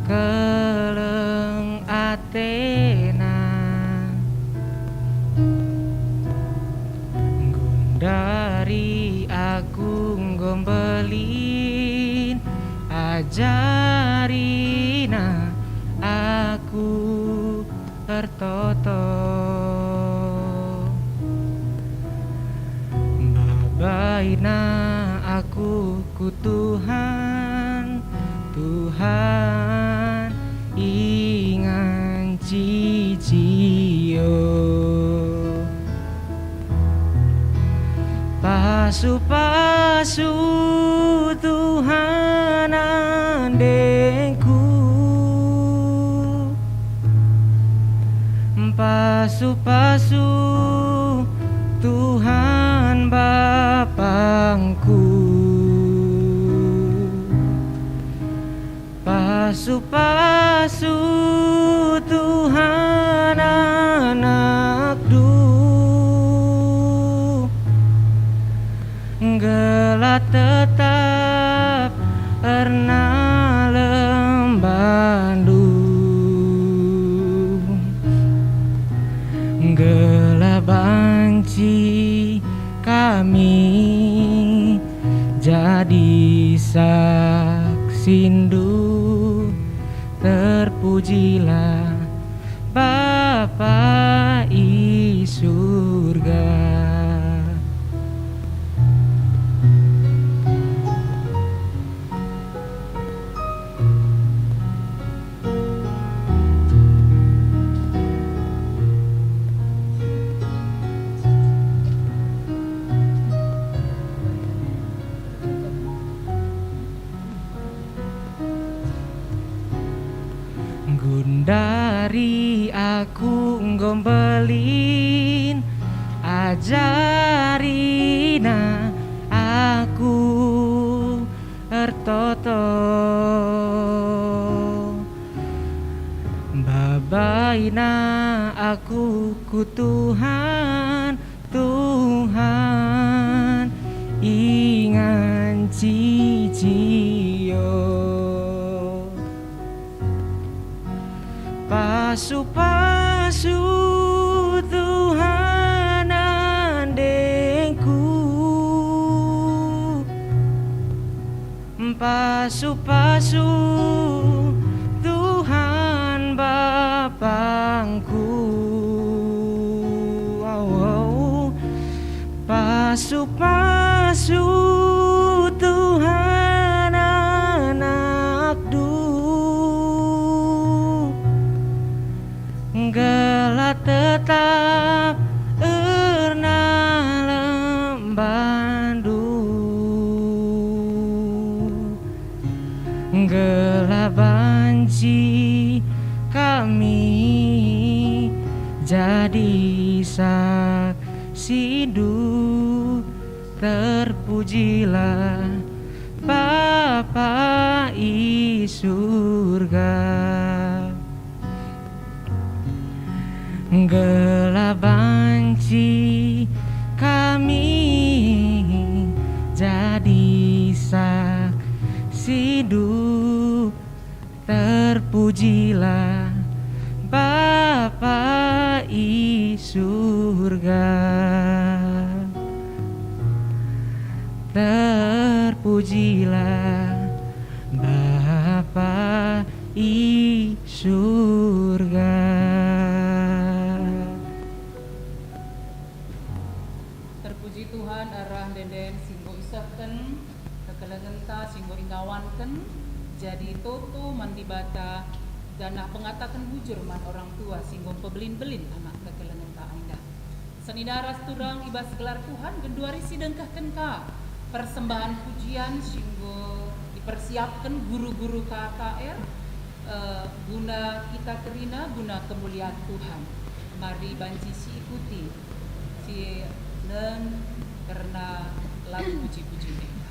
keleng atena dari aku gombelin ajarina aku tertoto babaina aku ku Tuhan Tuhan ingan cicio pasu-pasu Tuhan andengku pasu-pasu Tuhan Bapangku pasu-pasu Tuhan anakku gelap tetap erna lembandung gelap banci kami jadi saksindu terpujilah Bapa i surga. Gundari aku gombelin ajarina aku ertoto babaina aku ku Tuhan Tuhan ingan cicio pasu-pasu Tuhan andengku pasu-pasu Tuhan Bapangku pasu-pasu Tuhan anakku gelap tetap erna lembandung gelap banci kami jadi saksidu terpujilah Bapa i surga. Gelap banci kami jadi saksidu terpujilah Bapa di surga. Terpujilah Bapa di surga. Terpuji Tuhan arah denden singgo isahken kekelengenta singgo ingawanken jadi toto mandibata danah pengatakan bujur man orang tua singgo pebelin-belin anak kekelengenta ainda. Senidaras turang ibas gelar Tuhan genduari sidengkahken ka persembahan pujian singgo dipersiapkan guru-guru KKR guna kita kerina guna kemuliaan Tuhan. Mari banci si ikuti si nen karena lagu puji-puji mereka.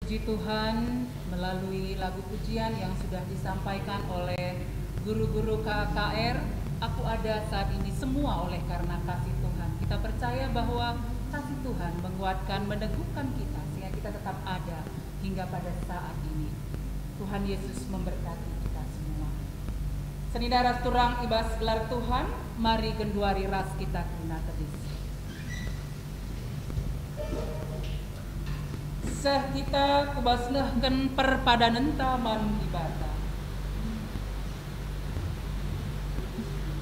Puji Tuhan melalui lagu pujian yang sudah disampaikan oleh guru-guru KKR, aku ada saat ini semua oleh karena kasih Tuhan. Kita percaya bahwa kasih Tuhan menguatkan, meneguhkan kita sehingga kita tetap ada hingga pada saat ini. Tuhan Yesus memberkati kita semua. Senida ras turang ibas gelar Tuhan, mari genduari ras kita kena tedis. Seh kita kubasnehken perpadanan taman ibadah.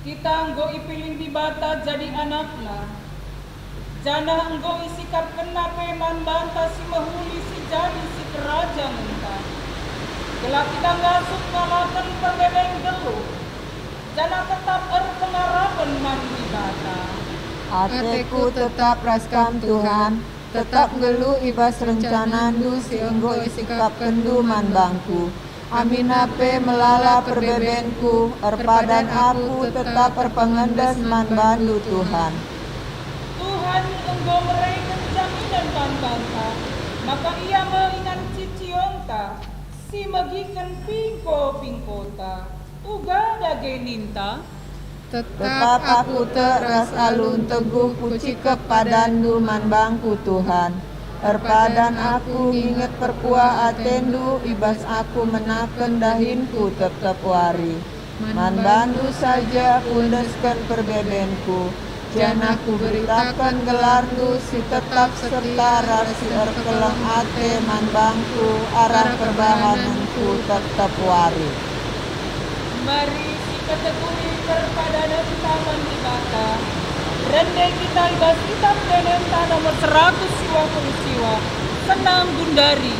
Kita enggo ipiling di bata jadi anakna. Jana enggo isikap kena peman banta si mahuli si jadi si kerajaan entah. Gelap kita ngasuk ngalakan perbedaan gelu. Jana tetap pengarapan mandi bata. Ateku tetap raskam Tuhan, tetap ngelu ibas rencanandu si enggo isikap kendu man bangku. Aminape melala perbebenku, erpadan aku tetap perpengendes man bandu Tuhan. Tuhan enggo mereka jaminan bangsa, maka ia menginan cicionta, si magikan pingko-pingkota, uga dageninta. Tetap aku teras alun teguh kuci kepadandu man bangku Tuhan. Erpadan aku inget perkua atendu, ibas aku menaken dahinku tetap wari. Man bandu saja pundeskan perbebenku, jan aku beritakan gelardu si tetap setara si erkeleng ate man bangku, arah perbahananku tetap wari. Mari kita tekuni perpadanan taman di bata. Rende kita ibas kitab denenta nomor 120 siwa. Senang Gundari.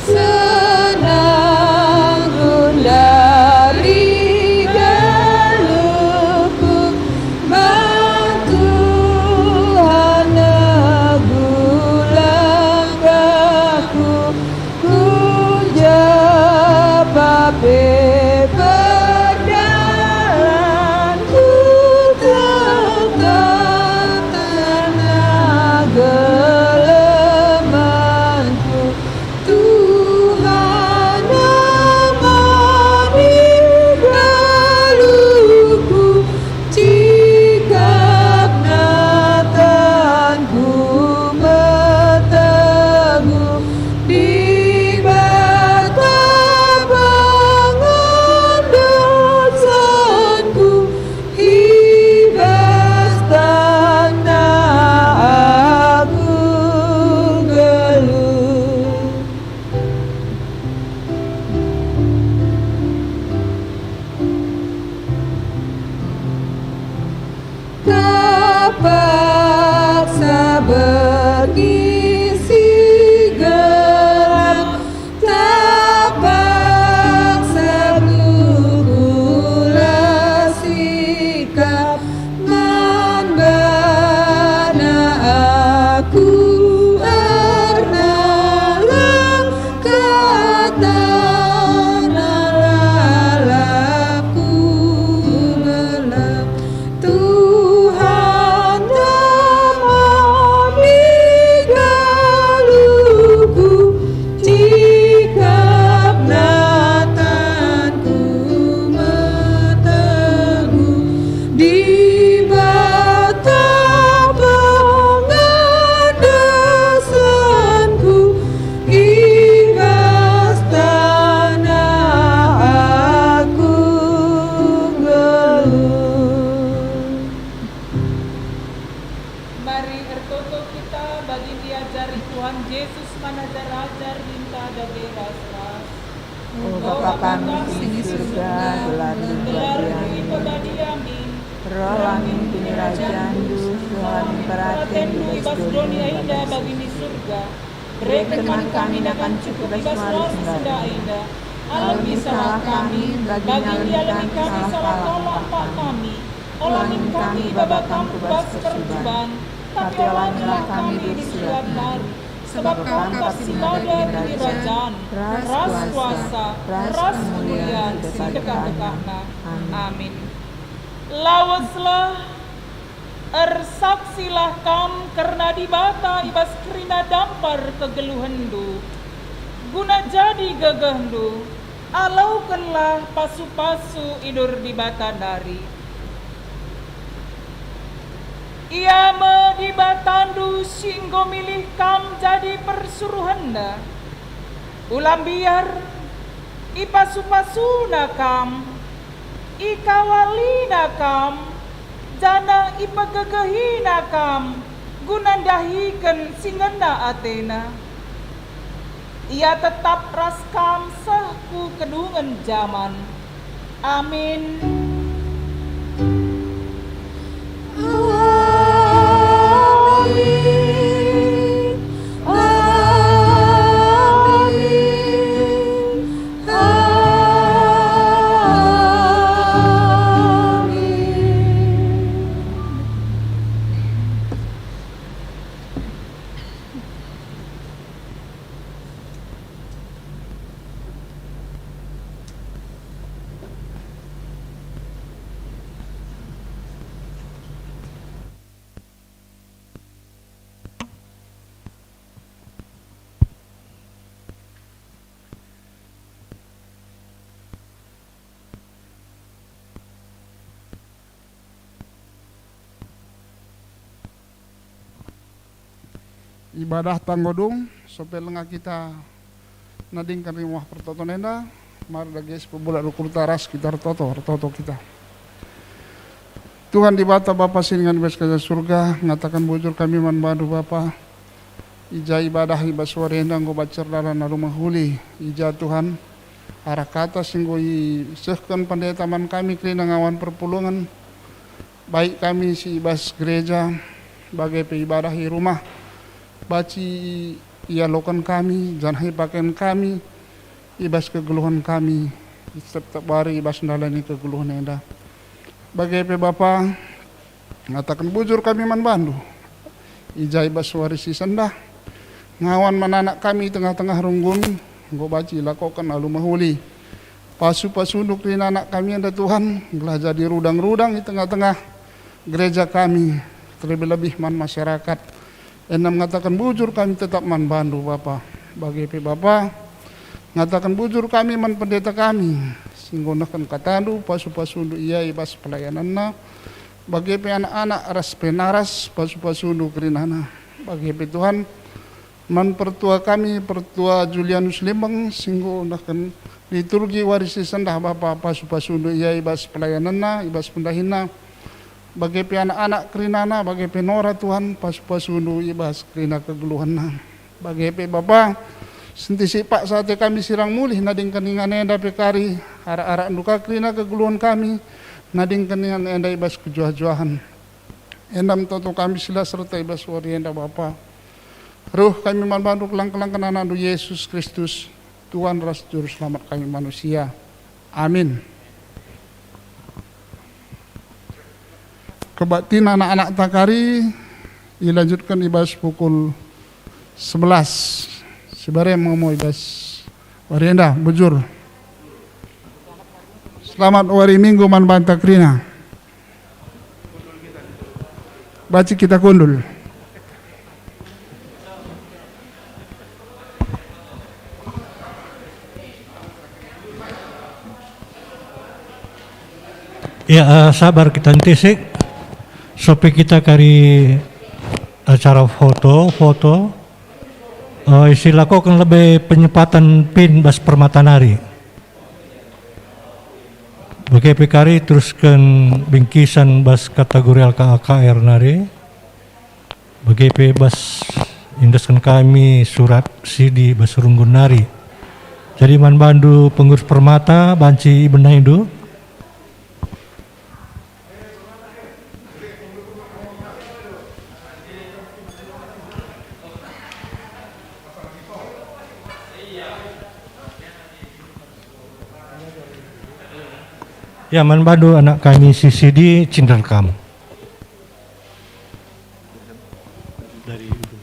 Senang Gundari galuhku, Tuhan negulang aku, ku japa beberdalanku tetap tanah gelemanku. Tuhan amani galuhku, cikap natanku meteguh di bata pengendasanku, ibas tanah aku geluh. Terpaksa bergisi gelap, terpaksa gugula sikap, membana aku ernalang kata nalalapku gelap. Tuhan amani galuhku, cikap natanku meteguh di bata pengendasanku, ibas tanah aku geluh. Mari ertoto kita bagi diajari Tuhan Yesus manajar-ajar minta dage ras-ras. Oh Bapa kami sing di surga, gelardu Gelar badiami. ibadi amin. Roh langit pinirajandu, Tuhan Pratendu ibas doni aida bagi di surga. Bereken kami akan cukup ibas luar senda aida. Alami salah kami, bagi nyalami kami salah tolak pak kami. Olangin kami babakan kubas perjuban, tapi olamilah kami di surat hari. Sebab kau kasih pada di kerajaan, ras kuasa, ras kemuliaan, dekat-dekatna. Amin. Lawaslah Ersaksilah kam karena dibata ibas kerina dampar kegeluhendu. Guna jadi gegehendu, alaukanlah pasu-pasu idur dibata dari. Ia me dibatandu singgo milih kam jadi persuruhanda. Ulam biar ipasu-pasuna kam, ikawalina kam, jana ipagagahina kam, gunandahikan singena Athena. Ia tetap raskam sahku kedungan zaman. Amin. Ibadah tanggodung sopel lenga kita nading kan rimah pertoto nenda mar dages pebulak rukur taras kita retoto kita. Tuhan dibata Bapa siningan ibas kaja surga ngatakan bujur kami manbadu Bapa ija ibadah ibas warenda nggo bacer dalan rumah huli ija Tuhan arah kata singgo sehkan pandai taman kami kelina ngawan perpulungan baik kami si ibas gereja bagai ibadah di rumah baci ia lokan kami jangan pakaian kami ibas kegeluhan kami setiap hari ibas ndalani kegeluhan enda bagai pe Bapa ngatakan bujur kami manbandu ija ibas warisi sendah ngawan mananak kami tengah-tengah runggun nggo baci lakokan alu mahuli pasu-pasu nuk rina anak kami anda Tuhan gelah jadi rudang-rudang di tengah-tengah gereja kami terlebih-lebih man masyarakat. Enam mengatakan bujur kami tetap man bandu Bapa. Bagi Bapa ngatakan bujur kami man pendeta kami. Singgonakan katandu pasu-pasu iya ibas pelayananna. Bagi anak-anak ras penaras pasu-pasu kerinana. Bagi Tuhan man pertua kami pertua Julianus Limbang singgonakan liturgi warisi sendah Bapa pasu-pasu iya ibas pelayananna ibas pendahina. Bagi anak-anak kerinana, bagi penora Tuhan, pas-pasundu ibas kerina kegeluhan. Bagi Bapa, sentisi pak saat kami sirang mulih, nading keningan enda pekari, arak-arak duka kerina kegeluhan kami, nading keningan enda ibas kejuah-juahan. Endam toto kami sila serta ibas wari enda Bapa. Ruh kami manbantu kelang-kelang kenanandu Yesus Kristus, Tuhan ras juru selamat kami manusia. Amin. Kebaktiin anak-anak takari dilanjutkan ibas pukul 11. Sebarang mau ibas warenda bujur. Selamat hari Minggu man bantakrina. Baca kita kundul. Ya sabar kita ntisik. Sopi kita kari acara foto, isi lakukan lebih penyempatan pin bas permata nari. Bagi pekari teruskan bingkisan bas kategori LKAKR nari. Bagi bas indaskan kami surat CD bas runggun nari. Jadi man bandu pengurus permata banci benar itu. Ya, manbadu anak kami CCD Cinderkam. Dari itu.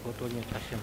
Fotonya Tasya.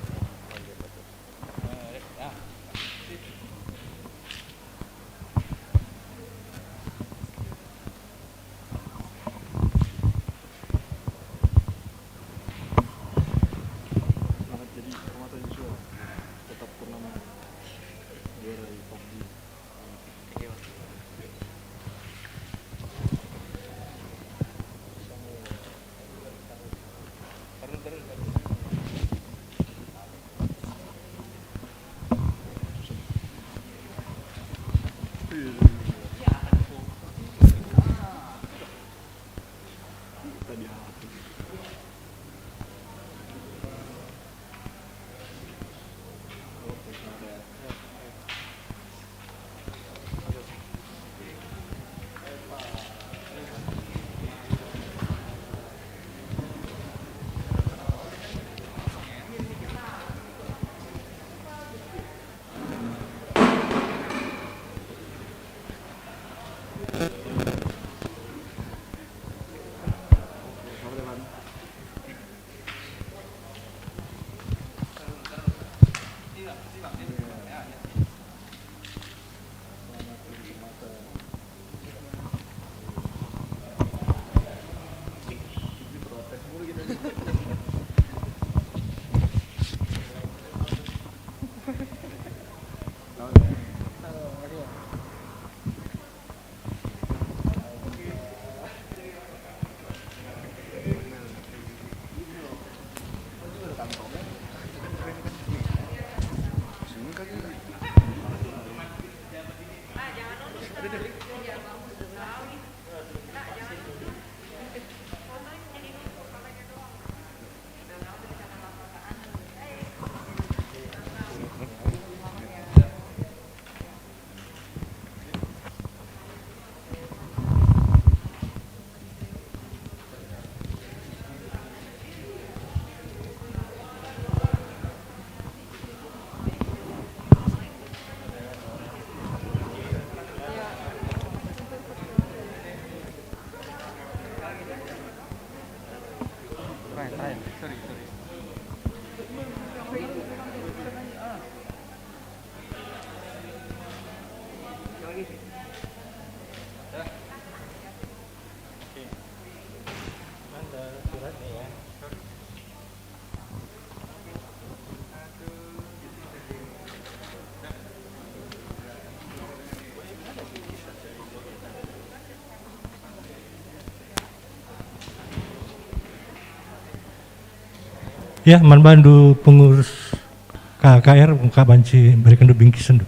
Ya, manbandu pengurus KKR muka banci berikan du bingkisan du.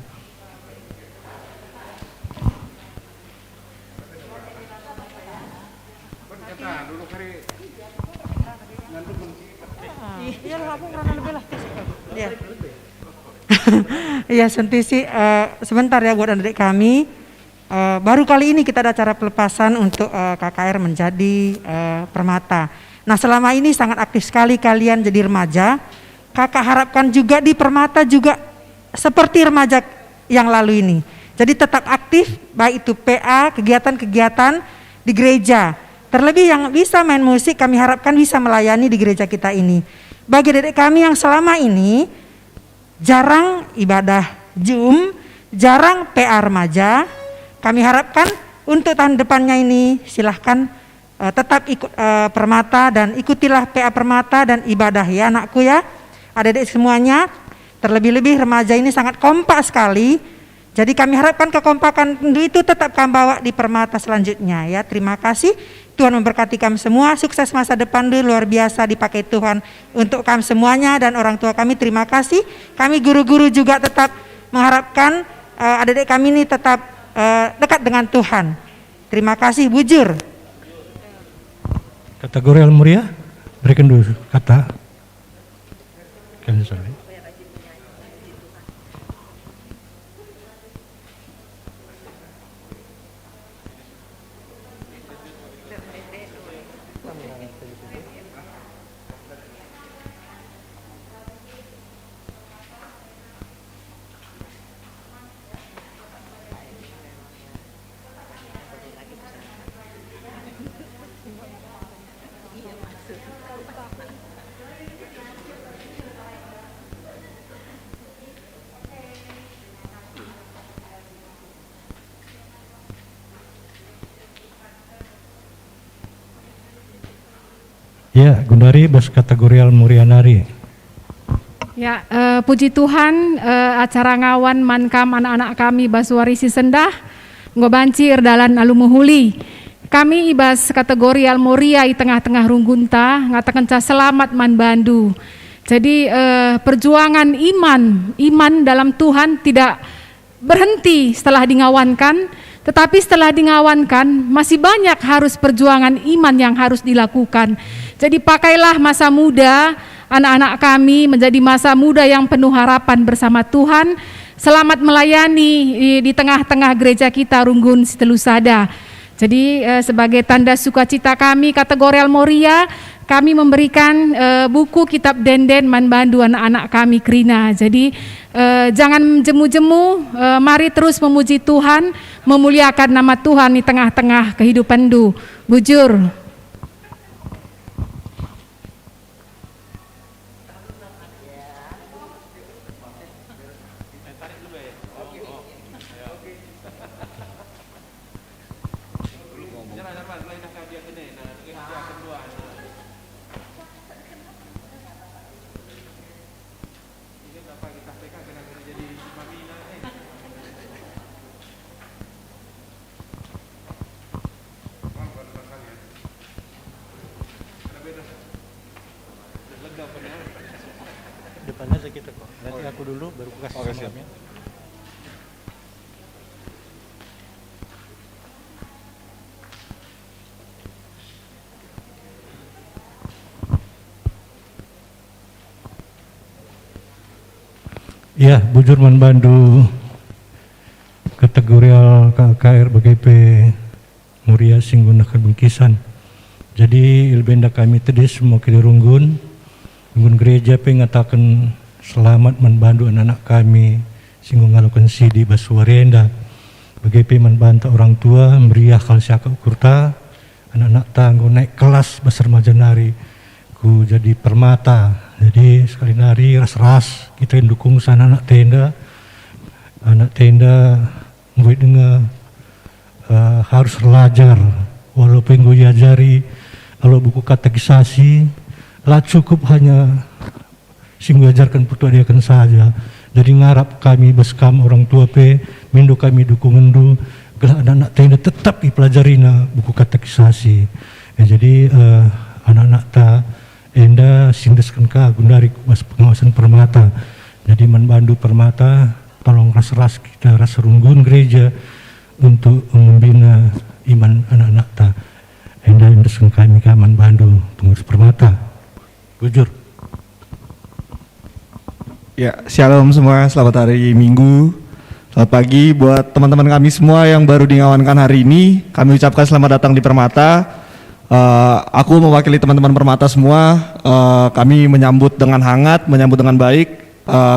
Iya, sentisi sebentar ya buat adik kami. Baru kali ini kita ada acara pelepasan untuk KKR menjadi Permata. Nah, selama ini sangat aktif sekali kalian jadi remaja. Kakak harapkan juga di Permata juga seperti remaja yang lalu ini. Jadi tetap aktif, baik itu PA, kegiatan-kegiatan di gereja. Terlebih yang bisa main musik kami harapkan bisa melayani di gereja kita ini. Bagi adik kami yang selama ini jarang ibadah Zoom, jarang PA remaja, kami harapkan untuk tahun depannya ini silahkan tetap ikut Permata dan ikutilah PA Permata dan ibadah ya anakku ya, adik-adik semuanya. Terlebih-lebih remaja ini sangat kompak sekali. Jadi kami harapkan kekompakan itu tetap kami bawa di Permata selanjutnya ya. Terima kasih, Tuhan memberkati kami semua, sukses masa depan dulu, luar biasa dipakai Tuhan untuk kami semuanya dan orang tua kami. Terima kasih. Kami guru-guru juga tetap mengharapkan adik-adik kami ini tetap dekat dengan Tuhan. Terima kasih, bujur. Kategori Al-Muria, berikan dulu kata. Ya, Gundari bas kategori Al-Muria nari. Ya, puji Tuhan, acara ngawan mankam anak-anak kami Basuarisi Sendah, ngobancir dalan alumuhuli. Kami ibas kategori Al-Muria di tengah-tengah runggunta, ngatakan selamat man bandu. Jadi perjuangan iman dalam Tuhan tidak berhenti setelah dingawankan, tetapi setelah dingawankan masih banyak harus perjuangan iman yang harus dilakukan. Jadi pakailah masa muda anak-anak kami menjadi masa muda yang penuh harapan bersama Tuhan. Selamat melayani di tengah-tengah gereja kita Runggun Sitelusada. Jadi sebagai tanda sukacita kami kategori Al-Muria, kami memberikan buku kitab denden man bandu anak-anak kami Krina. Jadi jangan jemu-jemu, mari terus memuji Tuhan, memuliakan nama Tuhan di tengah-tengah kehidupan du. Bujur. Depannya aja kita kok. Nanti aku dulu baru kasih salamnya. Ya, bujur man bandu kategori KKR BGP Muria Singgunakan Bengkisan. Jadi ilbenda kami tadi semua kiri Runggun gereja pengatakan selamat membantu anak-anak kami singgung ngalakukan sidi Basuarenda BGP membantu orang tua meriah kalsiaka ukurta anak-anak tangguh naik kelas besar majanari ku jadi permata. Jadi sekali nari ras-ras kita yang dukung sana anak tenda gue dengar harus belajar walaupun gue ajari kalau buku katekisasi lah cukup hanya sing ajarkan pertuadiakan saja. Jadi ngarap kami beskam orang tua mindu kami dukungan du anak-anak tenda tetap dipelajari na buku katekisasi. Ya, jadi anak-anak ta enda sindeskan ka Gundari Bas Pengawasan Permata. Jadi membantu Permata tolong ras-ras kita ras Runggun gereja untuk membina iman anak-anak ta. Enda sindeskan kami ka membantu pengurus Permata. Bujur. Ya, shalom semua, selamat hari Minggu. Selamat pagi buat teman-teman kami semua yang baru dingawankan hari ini. Kami ucapkan selamat datang di Permata. Aku mewakili teman-teman Permata semua. Kami menyambut dengan hangat, menyambut dengan baik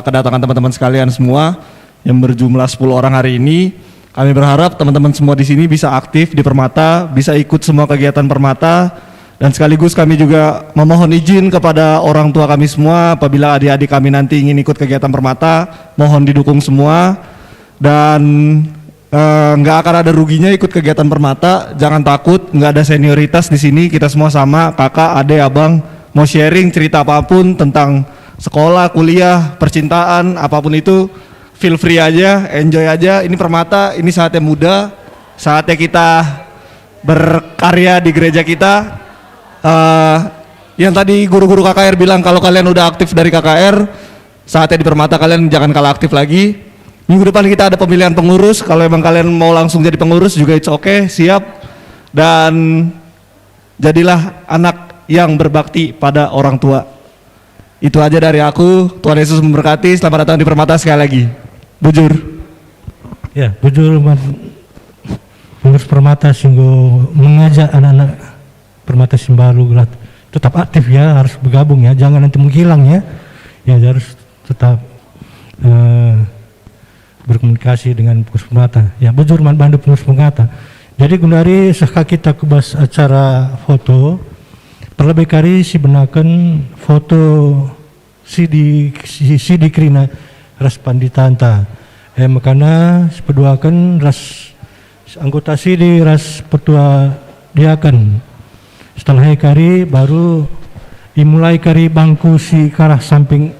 kedatangan teman-teman sekalian semua yang berjumlah 10 orang hari ini. Kami berharap teman-teman semua di sini bisa aktif di Permata, bisa ikut semua kegiatan Permata. Dan sekaligus kami juga memohon izin kepada orang tua kami semua apabila adik-adik kami nanti ingin ikut kegiatan Permata, mohon didukung semua. Dan nggak akan ada ruginya ikut kegiatan Permata, jangan takut, nggak ada senioritas di sini, kita semua sama, kakak, adik, abang, mau sharing cerita apapun tentang sekolah, kuliah, percintaan, apapun itu, feel free aja, enjoy aja. Ini Permata, ini saatnya muda, saatnya kita berkarya di gereja kita. Yang tadi guru-guru KKR bilang kalau kalian udah aktif dari KKR, saatnya di Permata kalian jangan kalah aktif lagi. Minggu depan kita ada pemilihan pengurus. Kalau emang kalian mau langsung jadi pengurus juga it's okay, siap. Dan jadilah anak yang berbakti pada orang tua. Itu aja dari aku. Tuhan Yesus memberkati. Selamat datang di Permata sekali lagi. Bujur. Ya, bujur pengurus Permata singgo mengajak anak-anak Permata Simbalu tetap aktif ya, harus bergabung ya, jangan nanti menghilang ya. Ya harus tetap berkomunikasi dengan pengurus Permata. Ya, bujur bandu pengurus Permata. Jadi gundari sahka kita kubas acara foto, perlebih kari si benakan foto si dikrina ras panditanta. Makanya sepeduakan ras anggota sidi ras petua diakan. Setelah kari baru dimulai kari bangku si karah samping